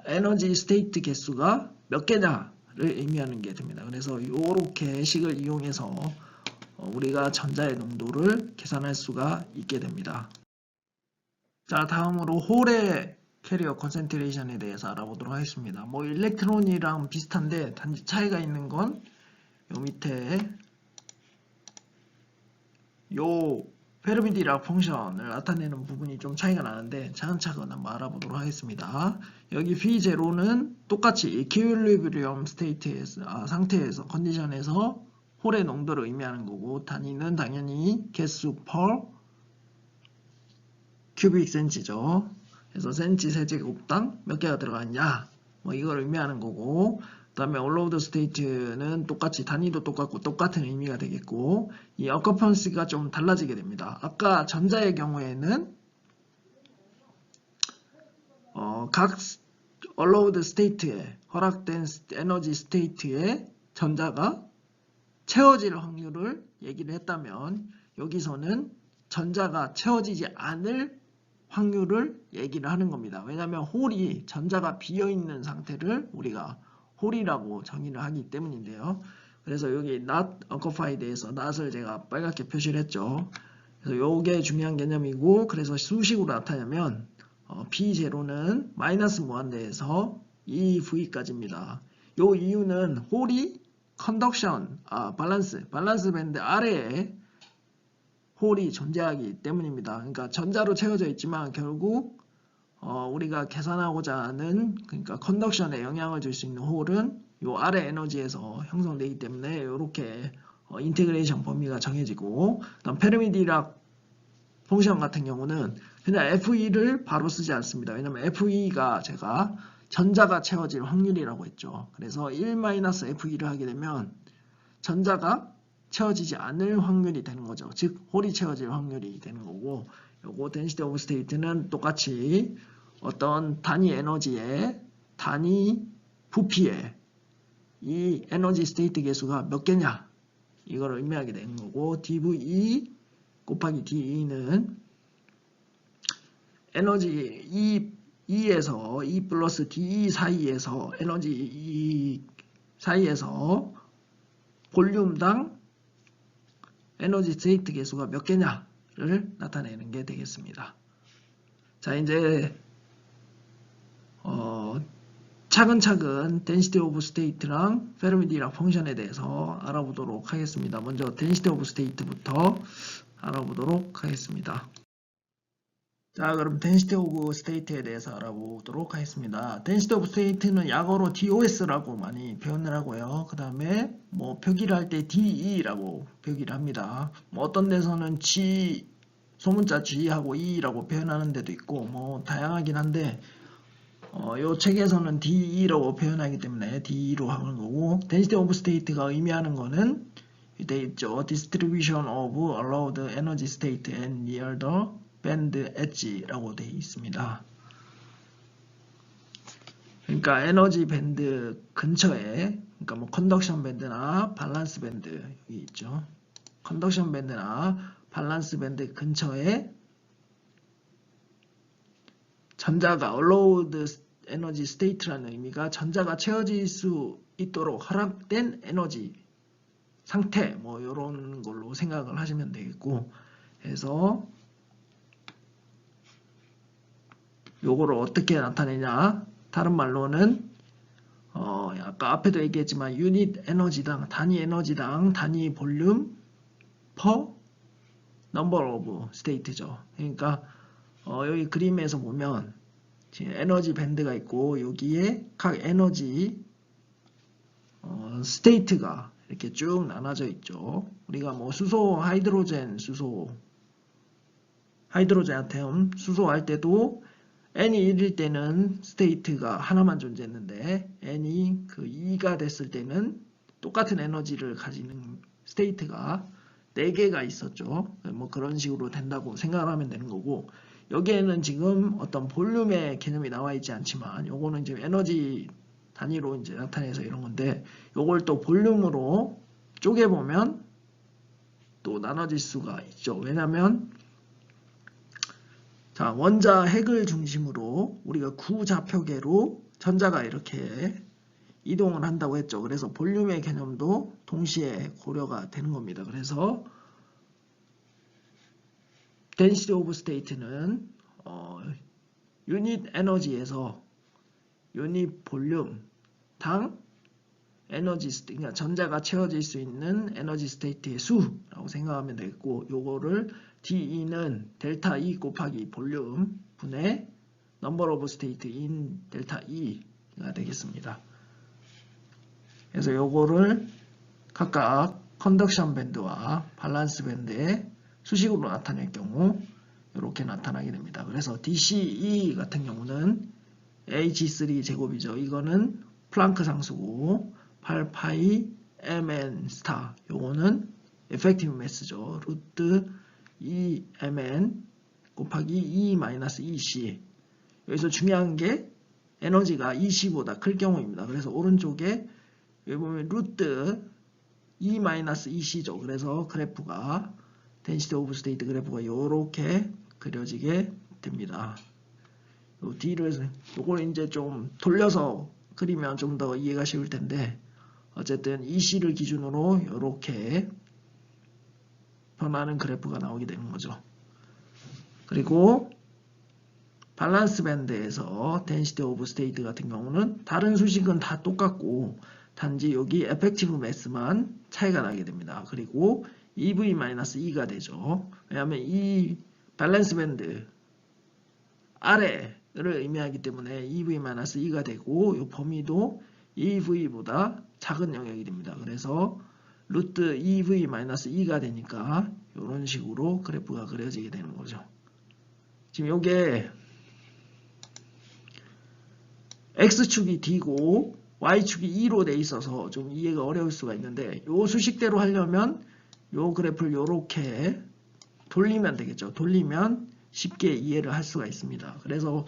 에너지 스테이트 개수가 몇 개냐를 의미하는 게 됩니다. 그래서 이렇게 식을 이용해서 우리가 전자의 농도를 계산할 수가 있게 됩니다. 자, 다음으로 홀의 캐리어 컨센트레이션에 대해서 알아보도록 하겠습니다. 뭐 일렉트론이랑 비슷한데 단지 차이가 있는 건 요 밑에 요 페르미 디락 펑션을 나타내는 부분이 좀 차이가 나는데 차근차근 한번 알아보도록 하겠습니다. 여기 V0는 똑같이 이퀴리브리엄 스테이트에서 상태에서 컨디션에서 홀의 농도를 의미하는 거고 단위는 당연히 개수 per 큐빅 센치죠. 그래서 센치 세제곱당 몇 개가 들어갔냐 뭐 이걸 의미하는 거고 그 다음에 allowed state는 똑같이 단위도 똑같고 똑같은 의미가 되겠고 이 occupancy가 좀 달라지게 됩니다. 아까 전자의 경우에는 각 allowed state에 허락된 에너지 state에 전자가 채워질 확률을 얘기를 했다면 여기서는 전자가 채워지지 않을 확률을 얘기를 하는 겁니다. 왜냐하면 홀이 전자가 비어있는 상태를 우리가 홀이라고 정의를 하기 때문인데요. 그래서 여기 not occupied에서 not을 제가 빨갛게 표시를 했죠. 그래서 요게 중요한 개념이고 그래서 수식으로 나타내면 B0는 마이너스 무한대에서 2V까지입니다. 요 이유는 홀이 컨덕션, 밸런스 밴드 아래에 홀이 존재하기 때문입니다. 그러니까 전자로 채워져 있지만 결국 우리가 계산하고자 하는 그러니까 컨덕션에 영향을 줄 수 있는 홀은 요 아래 에너지에서 형성되기 때문에 이렇게 인테그레이션 범위가 정해지고 그다음 페르미 디락 펑션 같은 경우는 그냥 FE를 바로 쓰지 않습니다. 왜냐면 FE가 제가 전자가 채워질 확률이라고 했죠. 그래서 1-FE를 하게 되면 전자가 채워지지 않을 확률이 되는 거죠. 즉 홀이 채워질 확률이 되는 거고 요거 density of state는 똑같이 어떤 단위 에너지의 단위 부피에 이 에너지 스테이트 개수가 몇 개냐 이걸 의미하게 되는 거고 dVE 곱하기 DE는 에너지 E에서 E 플러스 DE 사이에서 에너지 E 사이에서 볼륨당 에너지 스테이트 개수가 몇 개냐를 나타내는 게 되겠습니다. 자, 이제 차근차근 density of state랑 페르미 디락 펑션에 대해서 알아보도록 하겠습니다. 먼저 density of state부터 알아보도록 하겠습니다. 자, 그럼 density of state에 대해서 알아보도록 하겠습니다. density of state는 약어로 DOS라고 많이 표현을 하고요. 그 다음에 뭐 표기를 할 때 DE라고 표기를 합니다. 뭐 어떤 데서는 G, 소문자 G하고 E라고 표현하는 데도 있고 뭐 다양하긴 한데 요 책에서는 DE라고 표현하기 때문에 DE로 하는 거고 density of state가 의미하는 거는 돼 있죠. distribution of allowed energy state and near the band edge라고 되어 있습니다. 그러니까 에너지 밴드 근처에 그러니까 뭐 컨덕션 밴드나 밸런스 밴드 여기 있죠. 컨덕션 밴드나 밸런스 밴드 근처에 전자가 allowed 에너지 state라는 의미가 전자가 채워질 수 있도록 허락된 에너지 상태 뭐 이런 걸로 생각을 하시면 되겠고 그래서 요거를 어떻게 나타내냐 다른 말로는 아까 앞에도 얘기했지만 유닛 에너지당, 단위 에너지당, 단위 볼륨 per number of state죠. 그러니까 여기 그림에서 보면 지금 에너지 밴드가 있고 여기에 각 에너지 스테이트가 이렇게 쭉 나눠져 있죠. 우리가 뭐 수소, 하이드로젠, 아톰 수소할 때도 n이 1일 때는 스테이트가 하나만 존재했는데 n이 그 2가 됐을 때는 똑같은 에너지를 가지는 스테이트가 4개가 있었죠. 뭐 그런 식으로 된다고 생각을 하면 되는 거고, 여기에는 지금 어떤 볼륨의 개념이 나와 있지 않지만 요거는 지금 에너지 단위로 이제 나타내서 이런 건데, 요걸 또 볼륨으로 쪼개보면 또 나눠질 수가 있죠. 왜냐면 자, 원자 핵을 중심으로 우리가 구좌표계로 전자가 이렇게 이동을 한다고 했죠. 그래서 볼륨의 개념도 동시에 고려가 되는 겁니다. 그래서 density of state는 유닛 에너지에서 유닛 볼륨 당 에너지 스테이트, 그러니까 전자가 채워질 수 있는 에너지 스테이트의 수라고 생각하면 되겠고, 요거를 DE는 델타 E 곱하기 볼륨 분의 number of state in 델타 E가 되겠습니다. 그래서 요거를 각각 컨덕션 밴드와 밸런스 밴드의 수식으로 나타낼 경우 이렇게 나타나게 됩니다. 그래서 DCE 같은 경우는 H3 제곱이죠. 이거는 플랑크 상수고 8파이 mn 스타, 요거는 에펙티브 매스죠. 루트 2mn 곱하기 2-EC. 여기서 중요한 게 에너지가 EC보다 클 경우입니다. 그래서 오른쪽에 여기 보면 루트 2-EC죠. 그래서 그래프가 density of state 그래프가 이렇게 그려지게 됩니다. 요 D를 요걸 이제 좀 돌려서 그리면 좀 더 이해가 쉬울 텐데, 어쨌든 EC를 기준으로 이렇게 변하는 그래프가 나오게 되는 거죠. 그리고 밸런스 밴드에서 density of state 같은 경우는 다른 수식은 다 똑같고 단지 여기 effective mass만 차이가 나게 됩니다. 그리고 EV-E가 되죠. 왜냐하면 이 밸런스 밴드 아래를 의미하기 때문에 EV-E가 되고 이 범위도 EV보다 작은 영역이 됩니다. 그래서 루트 EV-E가 되니까 이런 식으로 그래프가 그려지게 되는 거죠. 지금 이게 X축이 D고 Y축이 E로 돼 있어서 좀 이해가 어려울 수가 있는데, 이 수식대로 하려면 이 그래프를 이렇게 돌리면 되겠죠. 돌리면 쉽게 이해를 할 수가 있습니다. 그래서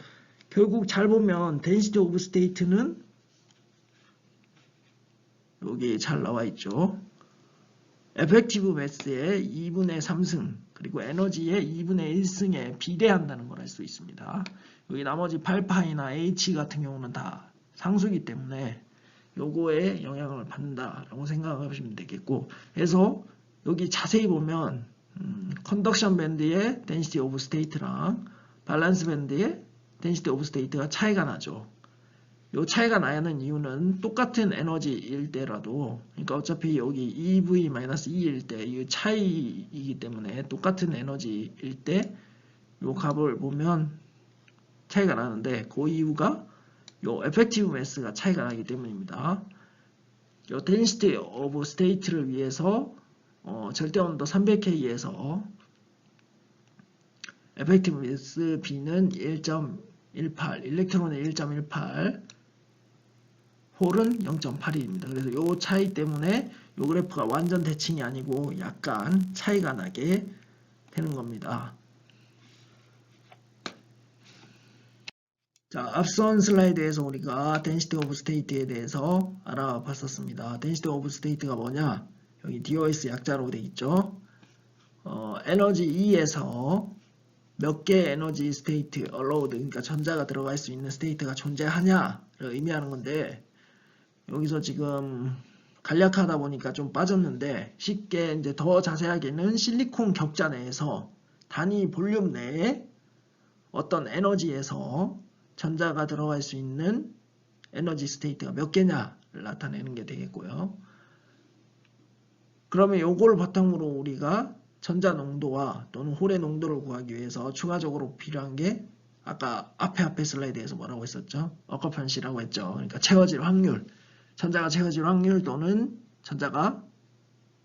결국 잘 보면 density of state는 여기 잘 나와 있죠. effective mass의 2분의 3승 그리고 에너지의 2분의 1승에 비례한다는 걸 알 수 있습니다. 여기 나머지 8파이나 H 같은 경우는 다 상수이기 때문에 요거에 영향을 받는다라고 생각하시면 되겠고, 그래서 여기 자세히 보면 컨덕션 밴드의 density of state랑 밸런스 밴드의 density of state가 차이가 나죠. 이 차이가 나는 이유는 똑같은 에너지일 때라도, 그러니까 어차피 여기 EV-E일 때 이 차이이기 때문에 똑같은 에너지일 때 이 값을 보면 차이가 나는데, 그 이유가 이 effective mass가 차이가 나기 때문입니다. 이 density of state를 위해서 절대 온도 300K에서 effective mass B는 1.18, 일렉트론의 1.18, 홀은 0.81입니다. 그래서 이 차이 때문에 이 그래프가 완전 대칭이 아니고 약간 차이가 나게 되는 겁니다. 자, 앞선 슬라이드에서 우리가 density of state에 대해서 알아봤었습니다. density of state가 뭐냐? 여기 DOS 약자로 되어 있죠. 에너지 E에서 몇 개의 에너지 스테이트 allowed, 그러니까 전자가 들어갈 수 있는 스테이트가 존재하냐를 의미하는 건데, 여기서 지금 간략하다 보니까 좀 빠졌는데, 쉽게 이제 더 자세하게는 실리콘 격자 내에서 단위 볼륨 내에 어떤 에너지에서 전자가 들어갈 수 있는 에너지 스테이트가 몇 개냐를 나타내는 게 되겠고요. 그러면 요걸 바탕으로 우리가 전자 농도와 또는 홀의 농도를 구하기 위해서 추가적으로 필요한 게 아까 앞에 슬라이드에서 뭐라고 했었죠? 어커펀시라고 했죠. 그러니까 채워질 확률, 전자가 채워질 확률 또는 전자가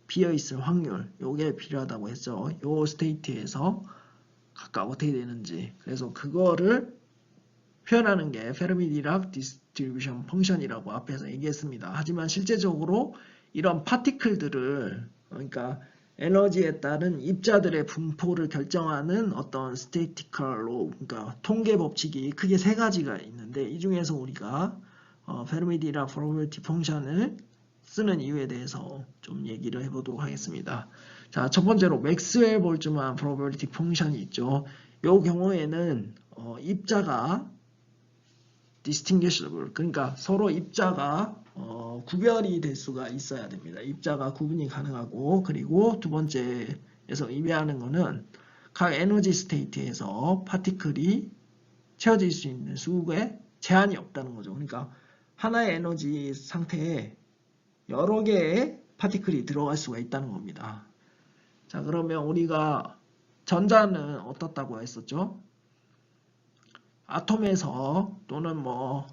비어있을 확률, 요게 필요하다고 했죠. 요 스테이트에서 각각 어떻게 되는지. 그래서 그거를 표현하는 게 페르미-디락 디스트리뷰션 펑션이라고 앞에서 얘기했습니다. 하지만 실제적으로 이런 파티클들을, 그러니까 에너지에 따른 입자들의 분포를 결정하는 어떤 스테이티컬로, 그러니까 통계 법칙이 크게 세 가지가 있는데, 이 중에서 우리가 페르미-디락 프로버빌티 펑션을 쓰는 이유에 대해서 좀 얘기를 해보도록 하겠습니다. 자, 첫 번째로 맥스웰 볼츠만 프로버빌티 펑션이 있죠. 이 경우에는 입자가 distinguishable, 그러니까 서로 입자가 구별이 될 수가 있어야 됩니다. 입자가 구분이 가능하고, 그리고 두 번째에서 의미하는 것은 각 에너지 스테이트에서 파티클이 채워질 수 있는 수에 제한이 없다는 거죠. 그러니까 하나의 에너지 상태에 여러 개의 파티클이 들어갈 수가 있다는 겁니다. 자, 그러면 우리가 전자는 어떻다고 했었죠? 아톰에서 또는 뭐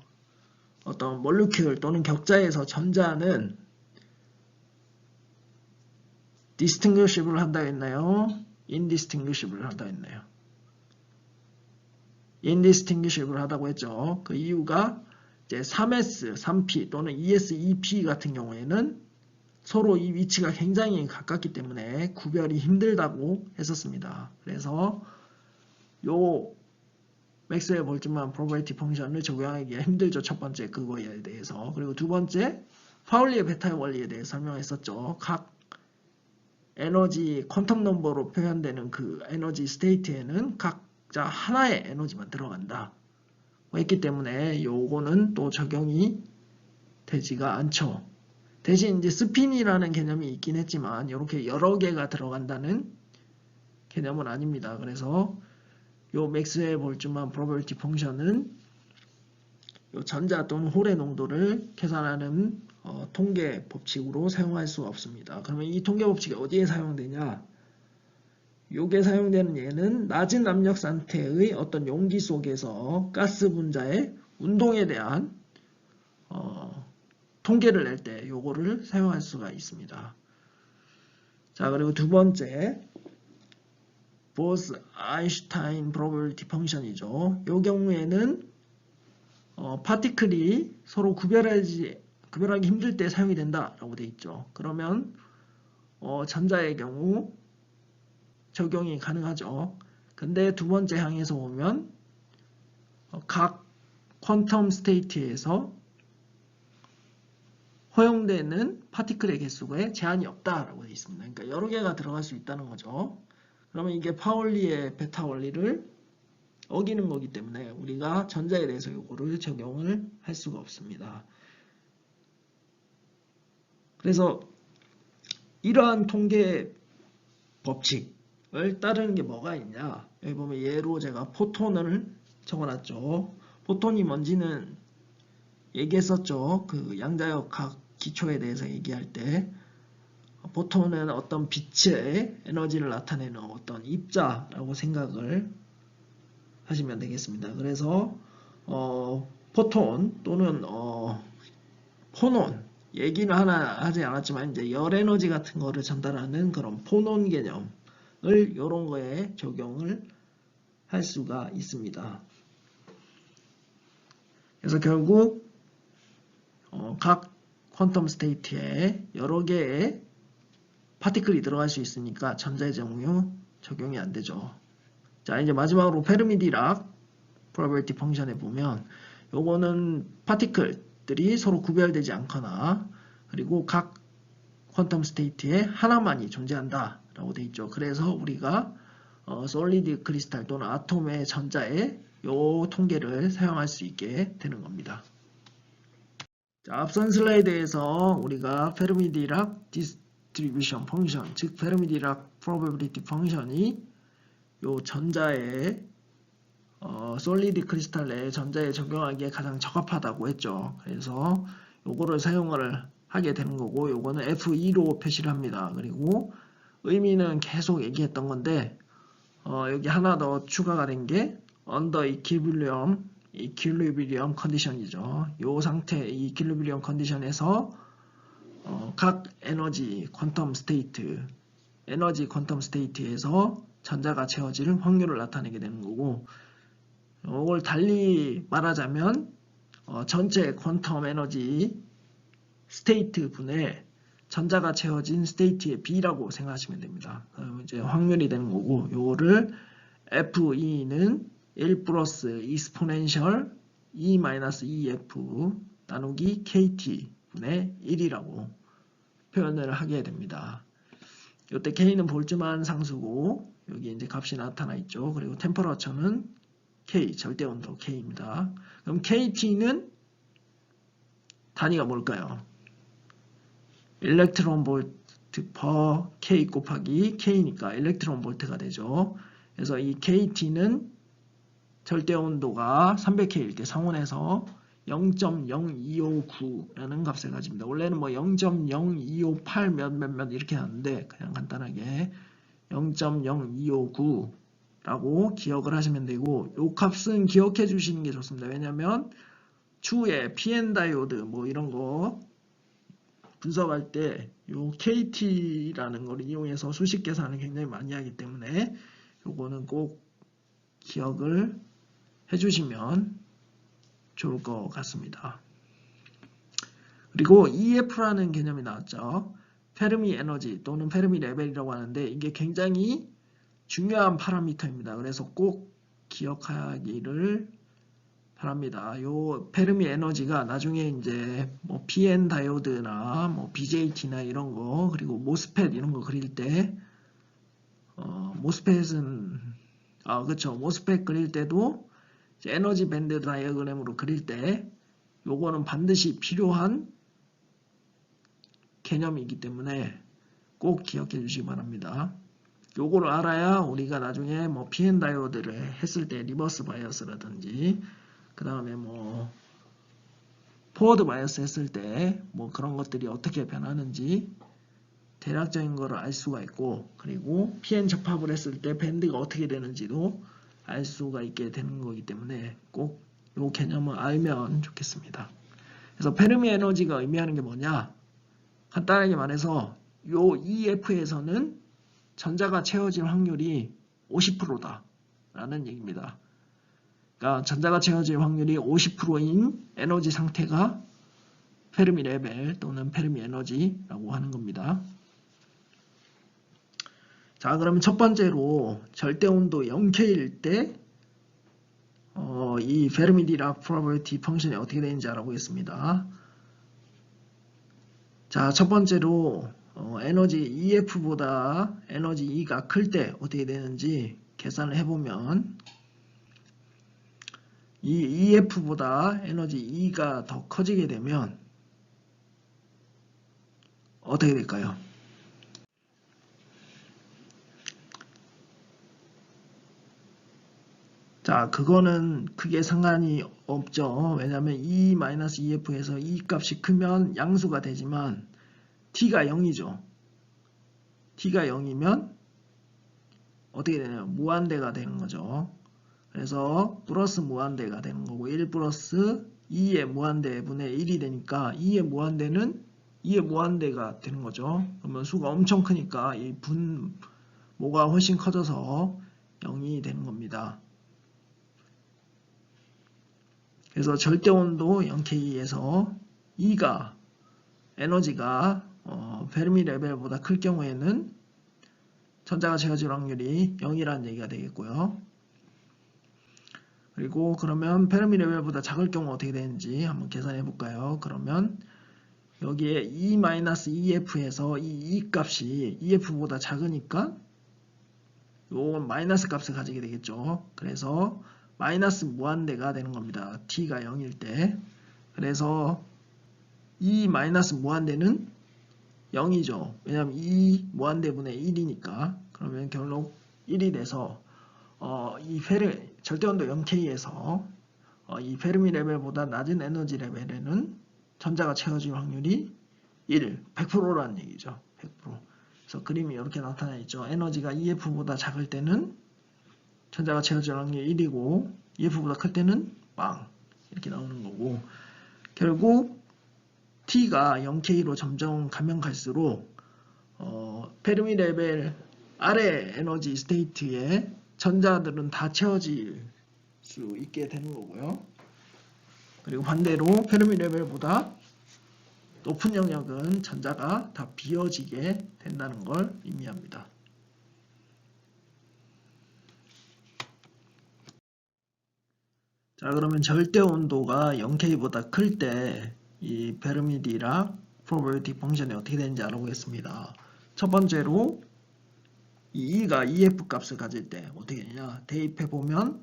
어떤 몰리큘 또는 격자에서 전자는 distinguishable 한다 했나요? indistinguishable 한다 했나요? indistinguishable 하다고 했죠. 그 이유가 이제 3s, 3p 또는 2s, 2p 같은 경우에는 서로 이 위치가 굉장히 가깝기 때문에 구별이 힘들다고 했었습니다. 그래서 요 맥스웰 볼츠만 프로버빌티 펑션을 적용하기가 힘들죠. 첫 번째 그거에 대해서. 그리고 두 번째 파울리의 베타 원리에 대해 설명했었죠. 각 에너지 퀀텀 넘버로 표현되는 그 에너지 스테이트에는 각자 하나의 에너지만 들어간다 했기 때문에 요거는 또 적용이 되지가 않죠. 대신 이제 스핀이라는 개념이 있긴 했지만 이렇게 여러 개가 들어간다는 개념은 아닙니다. 그래서 요 맥스웰 볼츠만 프로버빌티 펑션은 요 전자 또는 홀의 농도를 계산하는 통계 법칙으로 사용할 수 없습니다. 그러면 이 통계 법칙이 어디에 사용되냐? 요게 사용되는 예는 낮은 압력 상태의 어떤 용기 속에서 가스 분자의 운동에 대한 통계를 낼 때 요거를 사용할 수가 있습니다. 자, 그리고 두 번째 보스-아인슈타인 프로버빌티 펑션이죠. 이 경우에는 파티클이 서로 구별하기 힘들 때 사용이 된다라고 되어 있죠. 그러면 전자의 경우 적용이 가능하죠. 근데 두 번째 항에서 보면 각 퀀텀 스테이트에서 허용되는 파티클의 개수에 제한이 없다라고 되어 있습니다. 그러니까 여러 개가 들어갈 수 있다는 거죠. 그러면 이게 파울리의 베타 원리를 어기는 거기 때문에 우리가 전자에 대해서 이거를 적용을 할 수가 없습니다. 그래서 이러한 통계 법칙을 따르는 게 뭐가 있냐? 여기 보면 예로 제가 포톤을 적어놨죠. 포톤이 뭔지는 얘기했었죠. 그 양자역학 기초에 대해서 얘기할 때 포톤은 어떤 빛의 에너지를 나타내는 어떤 입자라고 생각을 하시면 되겠습니다. 그래서 포톤 또는 포논 얘기는 하나 하지 않았지만 이제 열 에너지 같은 거를 전달하는 그런 포논 개념을 이런 거에 적용을 할 수가 있습니다. 그래서 결국 각 퀀텀 스테이트에 여러 개의 파티클이 들어갈 수 있으니까 전자의 경우 적용이 안 되죠. 자, 이제 마지막으로 페르미-디락 프로버빌티 펑션에 보면 요거는 파티클들이 서로 구별되지 않거나 그리고 각 퀀텀 스테이트에 하나만이 존재한다 라고 되어 있죠. 그래서 우리가 솔리드 크리스탈 또는 아톰의 전자에 요 통계를 사용할 수 있게 되는 겁니다. 자, 앞선 슬라이드에서 우리가 페르미-디락 디스트리뷰션 펑션, 즉 페르미-디락 프로버빌리티 펑션이 요 전자의 솔리드 크리스탈 내 전자에 적용하기에 가장 적합하다고 했죠. 그래서 요거를 사용을 하게 되는 거고, 요거는 F2로 표시를 합니다. 그리고 의미는 계속 얘기했던 건데, 여기 하나 더 추가가 된 게 under equilibrium condition이죠. 요 상태, 이 equilibrium condition에서 각 에너지 퀀텀 스테이트에서 전자가 채워질 확률을 나타내게 되는 거고, 이걸 달리 말하자면 전체 퀀텀 에너지 스테이트 분의 전자가 채워진 스테이트의 B라고 생각하시면 됩니다. 그럼 이제 확률이 되는 거고, 요거를 FE는 1 플러스 exponential E-EF 나누기 KT 분의 1이라고 표현을 하게 됩니다. 이때 K는 볼트만 상수고, 여기 이제 값이 나타나 있죠. 그리고 템퍼러처는 K, 절대 온도 K입니다. 그럼 KT는 단위가 뭘까요? 일렉트론 볼트 per K 곱하기 K니까 일렉트론 볼트가 되죠. 그래서 이 KT는 절대 온도가 300K일 때 상온에서 0.0259라는 값을 가집니다. 원래는 뭐 0.0258 몇 이렇게 하는데 그냥 간단하게 0.0259라고 기억을 하시면 되고, 요 값은 기억해 주시는 게 좋습니다. 왜냐면 추후에 PN 다이오드 뭐 이런 거 분석할 때 요 KT라는 걸 이용해서 수식 계산을 굉장히 많이 하기 때문에 요거는 꼭 기억을 해주시면 좋을 것 같습니다. 그리고 EF라는 개념이 나왔죠. 페르미 에너지 또는 페르미 레벨이라고 하는데, 이게 굉장히 중요한 파라미터입니다. 그래서 꼭 기억하기를 바랍니다. 요 페르미 에너지가 나중에 이제 뭐 PN 다이오드나 뭐 BJT나 이런 거, 그리고 모스펫 이런 거 그릴 때, 모스펫 그릴 때도 에너지 밴드 다이어그램으로 그릴 때 요거는 반드시 필요한 개념이기 때문에 꼭 기억해 주시기 바랍니다. 요거를 알아야 우리가 나중에 뭐 PN 다이오드를 했을 때 리버스 바이어스라든지, 그 다음에 뭐 포워드 바이어스 했을 때 뭐 그런 것들이 어떻게 변하는지 대략적인 거를 알 수가 있고, 그리고 PN 접합을 했을 때 밴드가 어떻게 되는지도 알 수가 있게 되는 거기 때문에 꼭 이 개념을 알면 좋겠습니다. 그래서 페르미 에너지가 의미하는 게 뭐냐? 간단하게 말해서 요 EF에서는 전자가 채워질 확률이 50%다 라는 얘기입니다. 그러니까 전자가 채워질 확률이 50%인 에너지 상태가 페르미 레벨 또는 페르미 에너지라고 하는 겁니다. 자, 그러면 첫 번째로 절대 온도 0K일 때 이 페르미 디락 프로버비티 펑션이 어떻게 되는지 알아보겠습니다. 자, 첫 번째로 에너지 EF보다 에너지 E가 클 때 어떻게 되는지 계산을 해보면, 이 EF보다 에너지 E가 더 커지게 되면 어떻게 될까요? 자, 그거는 크게 상관이 없죠. 왜냐하면 E-EF에서 E 값이 크면 양수가 되지만 T가 0이죠. T가 0이면 어떻게 되냐면 무한대가 되는 거죠. 그래서 플러스 무한대가 되는 거고, 1 플러스 2의 무한대 분의 1이 되니까 2의 무한대는 2의 무한대가 되는 거죠. 그러면 수가 엄청 크니까 이 분모가 훨씬 커져서 0이 되는 겁니다. 그래서 절대 온도 0K에서 E가 에너지가 페르미 레벨보다 클 경우에는 전자가 채워질 확률이 0이라는 얘기가 되겠고요. 그리고 그러면 페르미 레벨보다 작을 경우 어떻게 되는지 한번 계산해 볼까요? 그러면 여기에 E-EF에서 이 E 값이 EF보다 작으니까 요건 마이너스 값을 가지게 되겠죠. 그래서 마이너스 무한대가 되는 겁니다. T가 0일 때. 그래서 이 마이너스 무한대는 0이죠. 왜냐하면 이 무한대분의 1이니까. 그러면 결국 1이 돼서 이 절대온도 0K에서 이 페르미 레벨보다 낮은 에너지 레벨에는 전자가 채워질 확률이 100%라는 얘기죠. 100%. 그래서 그림이 이렇게 나타나 있죠. 에너지가 EF보다 작을 때는 전자가 채워질 확률이 1이고 EF보다 클 때는 빵 이렇게 나오는 거고, 결국 T가 0K로 점점 가면 갈수록 페르미 레벨 아래 에너지 스테이트에 전자들은 다 채워질 수 있게 되는 거고요. 그리고 반대로 페르미 레벨보다 높은 영역은 전자가 다 비어지게 된다는 걸 의미합니다. 자, 그러면 절대 온도가 0K보다 클 때 이 페르미 디락 프로버빌티 펑션이 어떻게 되는지 알아보겠습니다. 첫 번째로 이 E가 EF 값을 가질 때 어떻게 되냐, 대입해 보면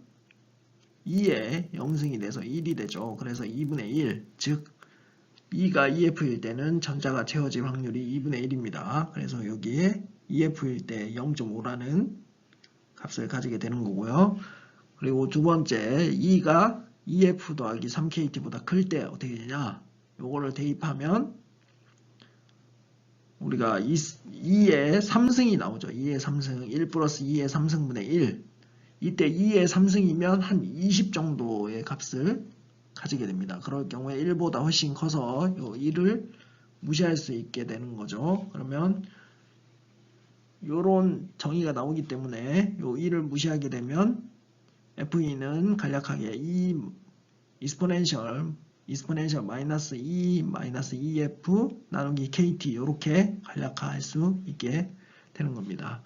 2에 0승이 돼서 1이 되죠. 그래서 2분의 1, 즉 E가 EF일 때는 전자가 채워질 확률이 2분의 1입니다. 그래서 여기에 EF일 때 0.5라는 값을 가지게 되는 거고요. 그리고 두 번째, E가 EF 더하기 3KT보다 클 때 어떻게 되냐, 요거를 대입하면 우리가 2의 3승이 나오죠. 2의 3승, 1 플러스 2의 3승분의 1. 이때 2의 3승이면 한 20 정도의 값을 가지게 됩니다. 그럴 경우에 1보다 훨씬 커서 요 1을 무시할 수 있게 되는 거죠. 그러면 요런 정의가 나오기 때문에 요 1을 무시하게 되면 FE는 간략하게 E 이스포넨셜 마이너스 E 마이너스 EF 나누기 KT 이렇게 간략화할 수 있게 되는 겁니다.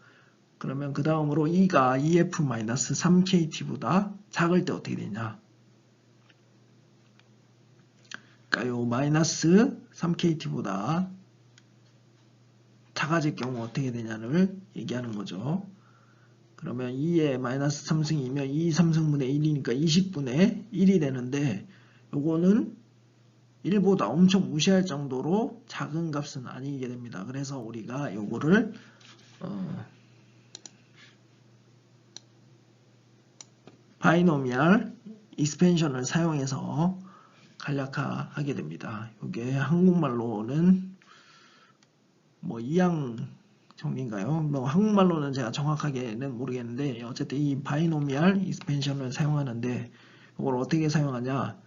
그러면 그 다음으로 E가 EF 마이너스 3KT보다 작을 때 어떻게 되냐, 그러니까 요 마이너스 3KT보다 작아질 경우 어떻게 되냐를 얘기하는 거죠. 그러면 2의 마이너스 3승이면 2 3승분의 1이니까 20분의 1이 되는데, 요거는 1보다 엄청 무시할 정도로 작은 값은 아니게 됩니다. 그래서 우리가 요거를 바이노미얼 익스펜션을 사용해서 간략화하게 됩니다. 이게 한국말로는 뭐 이항 정리인가요? 뭐 한국말로는 제가 정확하게는 모르겠는데, 어쨌든 이 바이노미얼 익스펜션을 사용하는데 이걸 어떻게 사용하냐,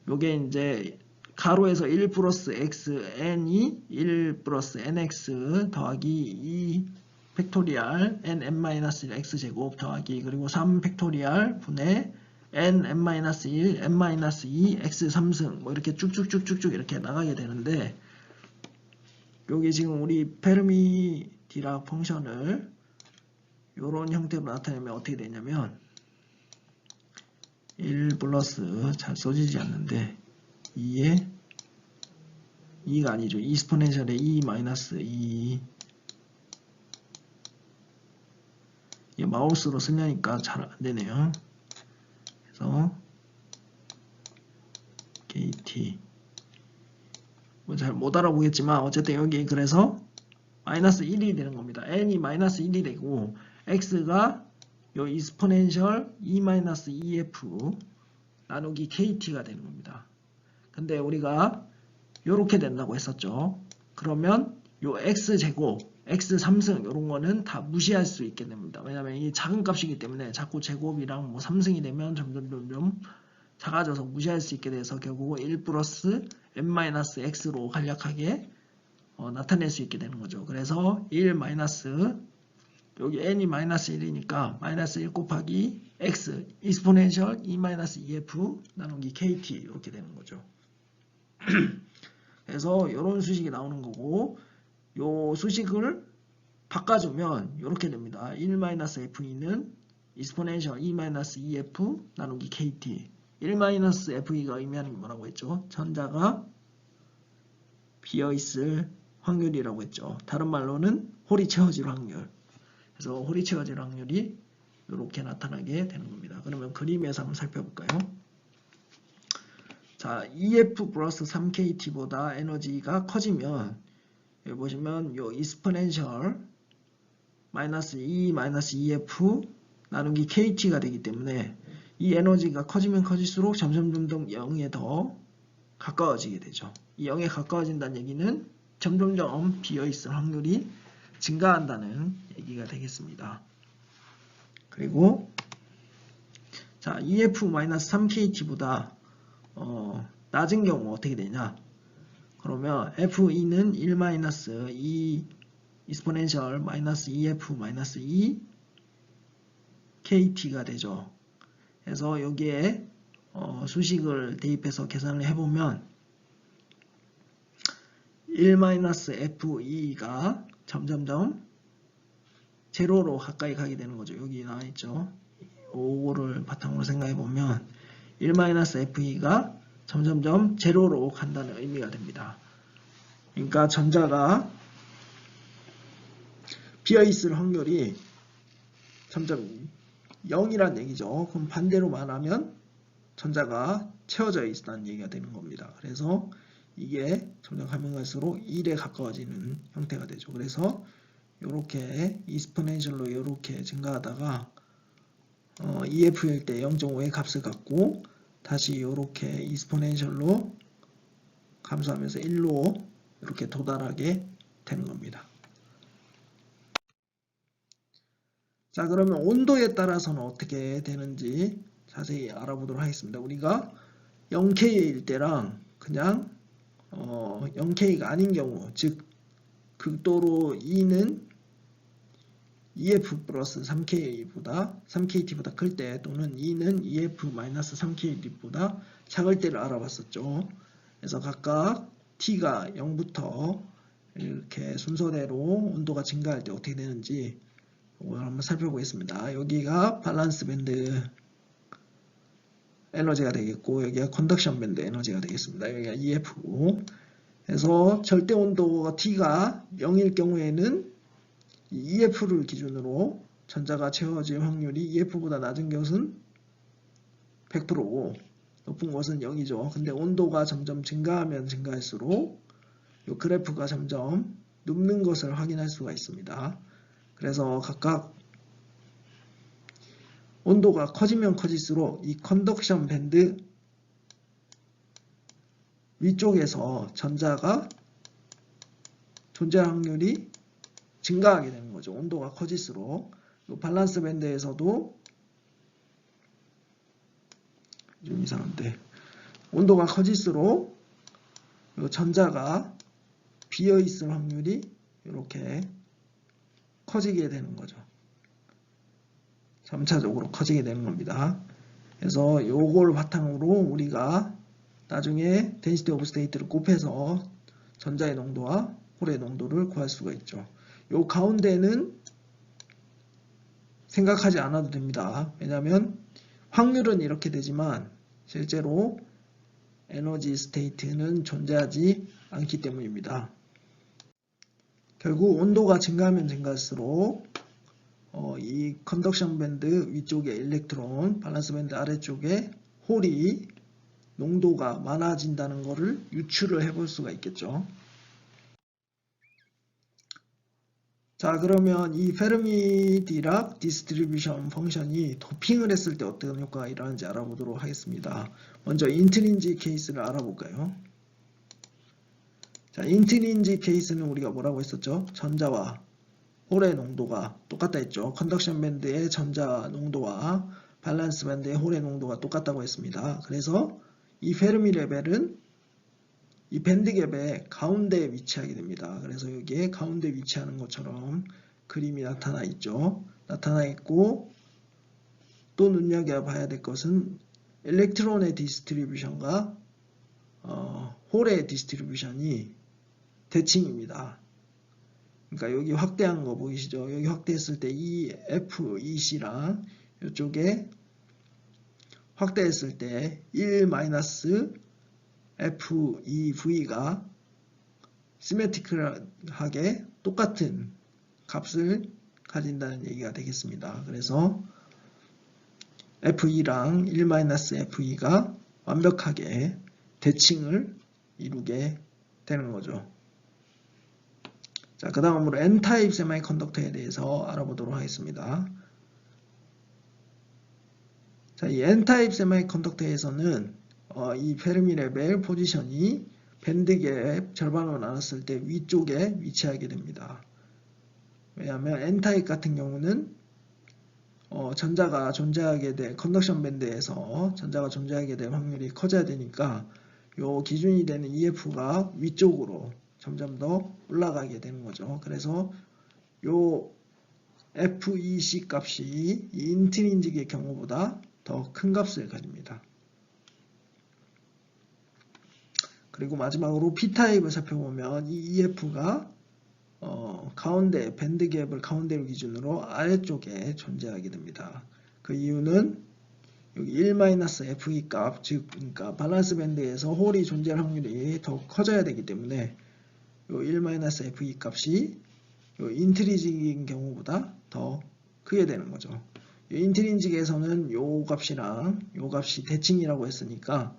요게 이제 가로에서 1 플러스 x n이 1 플러스 nx 더하기 2 팩토리얼 n-1 x제곱 더하기 그리고 3 팩토리얼 분의 n-1 n-2 x 3승 뭐 이렇게 쭉쭉쭉쭉쭉 이렇게 나가게 되는데, 여기 지금 우리 페르미 디락 펑션을 이런 형태로 나타내면 어떻게 되냐면 1 플러스 잘 써지지 않는데 2가 아니죠. 이스포넨셜의 2 마이너스 2. 이게 마우스로 쓰려니까 잘 안되네요. 그래서 KT 뭐 잘 못 알아보겠지만 어쨌든 여기 그래서 마이너스 1이 되는 겁니다. n이 마이너스 1이 되고 x가 요 이스포넨셜 2-2f 나누기 KT가 되는 겁니다. 근데 우리가 요렇게 된다고 했었죠. 그러면 요 x제곱, x3승 요런 거는 다 무시할 수 있게 됩니다. 왜냐면 이 작은 값이기 때문에 자꾸 제곱이랑 뭐 3승이 되면 점점 작아져서 무시할 수 있게 돼서 결국 1 플러스 n-x로 간략하게 나타낼 수 있게 되는 거죠. 그래서 1 마이너스 여기 n이 마이너스 1이니까 마이너스 1 곱하기 x 이스포넨셜 2-2f 나누기 kt 이렇게 되는 거죠. 그래서 이런 수식이 나오는 거고, 요 수식을 바꿔주면 이렇게 됩니다. 1-FE는 이스포넨셜 2-2f 나누기 kt. 1-FE가 의미하는 게 뭐라고 했죠? 전자가 비어있을 확률이라고 했죠. 다른 말로는 홀이 채워질 확률. 그래서 홀이 채워질 확률이 이렇게 나타나게 되는 겁니다. 그러면 그림에서 한번 살펴볼까요? 자, EF 플러스 3KT보다 에너지가 커지면 여기 보시면 요 이스포넨셜 마이너스 2 마이너스 EF 나누기 KT가 되기 때문에 이 에너지가 커지면 커질수록 점점 0에 더 가까워지게 되죠. 이 0에 가까워진다는 얘기는 점점점 비어있을 확률이 증가한다는 얘기가 되겠습니다. 그리고 자, EF-3kT보다 낮은 경우 어떻게 되냐? 그러면 F2는 1-2 exponential EF-2 KT가 되죠. 그래서 여기에 수식을 대입해서 계산을 해보면 1-FE가 점점점 제로로 가까이 가게 되는 거죠. 여기 나와있죠. 요거를 바탕으로 생각해보면 1-FE가 점점점 제로로 간다는 의미가 됩니다. 그러니까 전자가 비어있을 확률이 점점 0이란 얘기죠. 그럼 반대로 말하면 전자가 채워져 있다는 얘기가 되는 겁니다. 그래서 이게 점점 가면 갈수록 1에 가까워지는 형태가 되죠. 그래서 이렇게 이스포넨셜로 이렇게 증가하다가 EF일 때 0.5의 값을 갖고 다시 이렇게 이스포넨셜로 감소하면서 1로 이렇게 도달하게 되는 겁니다. 자, 그러면 온도에 따라서는 어떻게 되는지 자세히 알아보도록 하겠습니다. 우리가 0K일 때랑 그냥 0K가 아닌 경우, 즉 극도로 E는 EF 플러스 3KT보다 클 때, 또는 E는 EF-3KT보다 작을 때를 알아봤었죠. 그래서 각각 T가 0부터 이렇게 순서대로 온도가 증가할 때 어떻게 되는지 이걸 한번 살펴보겠습니다. 여기가 밸런스 밴드 에너지가 되겠고, 여기가 컨덕션 밴드 에너지가 되겠습니다. 여기가 EF고, 그래서 절대 온도가 T가 0일 경우에는 EF를 기준으로 전자가 채워질 확률이 EF보다 낮은 것은 100%고 높은 것은 0이죠. 근데 온도가 점점 증가하면 증가할수록 이 그래프가 점점 눕는 것을 확인할 수가 있습니다. 그래서 각각 온도가 커지면 커질수록 이 컨덕션 밴드 위쪽에서 전자가 존재할 확률이 증가하게 되는 거죠. 온도가 커질수록. 이 밸런스 밴드에서도 좀 이상한데, 온도가 커질수록 이 전자가 비어있을 확률이 이렇게 커지게 되는 거죠. 점차적으로 커지게 되는 겁니다. 그래서 요걸 바탕으로 우리가 나중에 density of state를 곱해서 전자의 농도와 홀의 농도를 구할 수가 있죠. 요 가운데는 생각하지 않아도 됩니다. 왜냐하면 확률은 이렇게 되지만 실제로 에너지 스테이트는 존재하지 않기 때문입니다. 결국 온도가 증가하면 증가할수록 이 컨덕션 밴드 위쪽에 일렉트론, 밸런스 밴드 아래쪽에 홀이 농도가 많아진다는 것을 유추를 해볼 수가 있겠죠. 자, 그러면 이 페르미-디락 디스트리뷰션 펑션이 도핑을 했을 때 어떤 효과가 일어나는지 알아보도록 하겠습니다. 먼저 인트린지 케이스를 알아볼까요? 자, 인트린지 케이스는 우리가 뭐라고 했었죠? 전자와 홀의 농도가 똑같다 했죠. 컨덕션 밴드의 전자 농도와 밸런스 밴드의 홀의 농도가 똑같다고 했습니다. 그래서 이 페르미 레벨은 이 밴드갭의 가운데에 위치하게 됩니다. 그래서 여기에 가운데 위치하는 것처럼 그림이 나타나 있죠. 나타나 있고, 또 눈여겨봐야 될 것은 일렉트론의 디스트리뷰션과 홀의 디스트리뷰션이 대칭입니다. 그러니까 여기 확대한 거 보이시죠? 여기 확대했을 때 이 FEC랑 이쪽에 확대했을 때 1-FEV가 시메트릭하게 똑같은 값을 가진다는 얘기가 되겠습니다. 그래서 FE랑 1-FE가 완벽하게 대칭을 이루게 되는 거죠. 자, 그 다음으로 N타입 세미컨덕터에 대해서 알아보도록 하겠습니다. 자, 이 N타입 세미컨덕터에서는 이 페르미 레벨 포지션이 밴드갭 절반으로 나눴을 때 위쪽에 위치하게 됩니다. 왜냐하면 N타입 같은 경우는 전자가 존재하게 될 컨덕션 밴드에서 전자가 존재하게 될 확률이 커져야 되니까 요 기준이 되는 EF가 위쪽으로 점점 더 올라가게 되는 거죠. 그래서 요 FEC 값이 이 인트린직의 경우보다 더 큰 값을 가집니다. 그리고 마지막으로 P타입을 살펴보면 이 EF가 가운데 밴드갭을 가운데로 기준으로 아래쪽에 존재하게 됩니다. 그 이유는 여기 1-FE 값, 즉 그러니까 밸런스 밴드에서 홀이 존재할 확률이 더 커져야 되기 때문에 요 1-FE 값이 요 인트린직인 경우보다 더 크게 되는 거죠. 요 인트린직에서는 요 값이랑 요 값이 대칭이라고 했으니까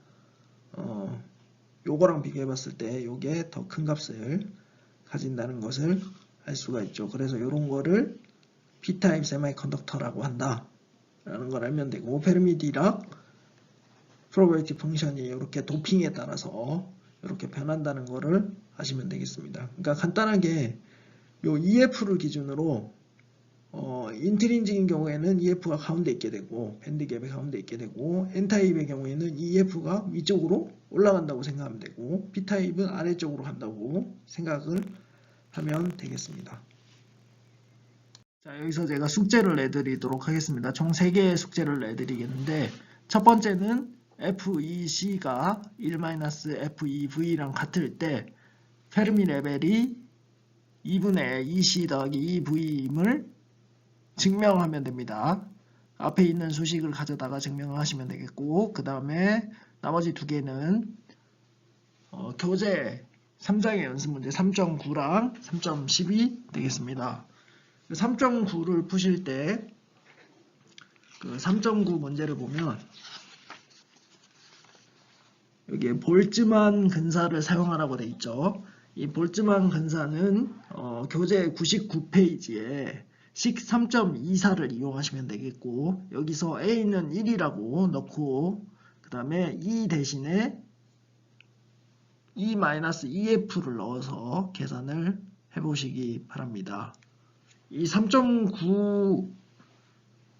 요거랑 비교해 봤을 때 요게 더 큰 값을 가진다는 것을 알 수가 있죠. 그래서 이런 거를 P타입 세미컨덕터라고 한다 라는 걸 알면 되고, 페르미-디락 프로베비티 펑션이 이렇게 도핑에 따라서 이렇게 변한다는 거를 아시면 되겠습니다. 그러니까 간단하게 요 EF를 기준으로 인트린직인 경우에는 EF가 가운데 있게 되고 밴드갭이 가운데 있게 되고, N타입의 경우에는 EF가 위쪽으로 올라간다고 생각하면 되고 P타입은 아래쪽으로 간다고 생각을 하면 되겠습니다. 자, 여기서 제가 숙제를 내드리도록 하겠습니다. 총 3개의 숙제를 내드리겠는데, 첫 번째는 FEC가 1-FEV랑 같을 때 페르미 레벨이 2분의 EC 더하기 EV임을 증명하면 됩니다. 앞에 있는 수식을 가져다가 증명을 하시면 되겠고, 그 다음에 나머지 2개는 교재 3장의 연습 문제 3.9랑 3.10이 되겠습니다. 3.9를 푸실 때 그 3.9 문제를 보면 여기에 볼츠만 근사를 사용하라고 되어 있죠. 이 볼츠만 근사는 교재 99페이지에 식 3.24를 이용하시면 되겠고, 여기서 A는 1이라고 넣고 그 다음에 E 대신에 E-EF를 넣어서 계산을 해보시기 바랍니다. 이 3.9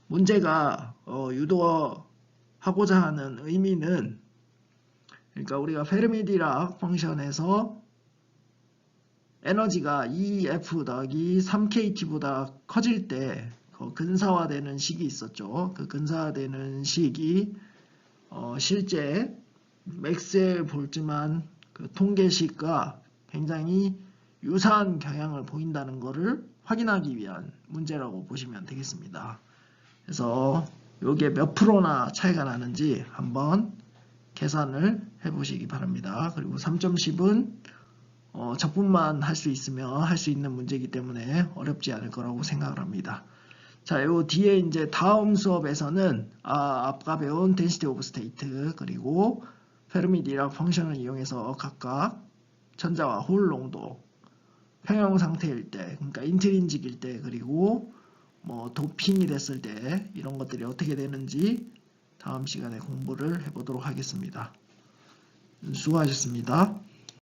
문제가 유도하고자 하는 의미는, 그러니까 우리가 페르미-디락 펑션에서 에너지가 EF 더하기 3KT보다 커질 때 근사화되는 식이 있었죠. 그 근사화되는 식이 실제 맥스웰 볼츠만 그 통계식과 굉장히 유사한 경향을 보인다는 것을 확인하기 위한 문제라고 보시면 되겠습니다. 그래서 이게 몇 프로나 차이가 나는지 한번 계산을 해보시기 바랍니다. 그리고 3.10은 적분만 할 수 있으면 할 수 있는 문제이기 때문에 어렵지 않을 거라고 생각을 합니다. 자, 요 뒤에 이제 다음 수업에서는 아까 배운 density of state 그리고 페르미-디락 펑션을 이용해서 각각 전자와 홀 농도, 평형 상태일 때, 그러니까 인트린직일 때, 그리고 뭐 도핑이 됐을 때 이런 것들이 어떻게 되는지 다음 시간에 공부를 해보도록 하겠습니다. 수고하셨습니다.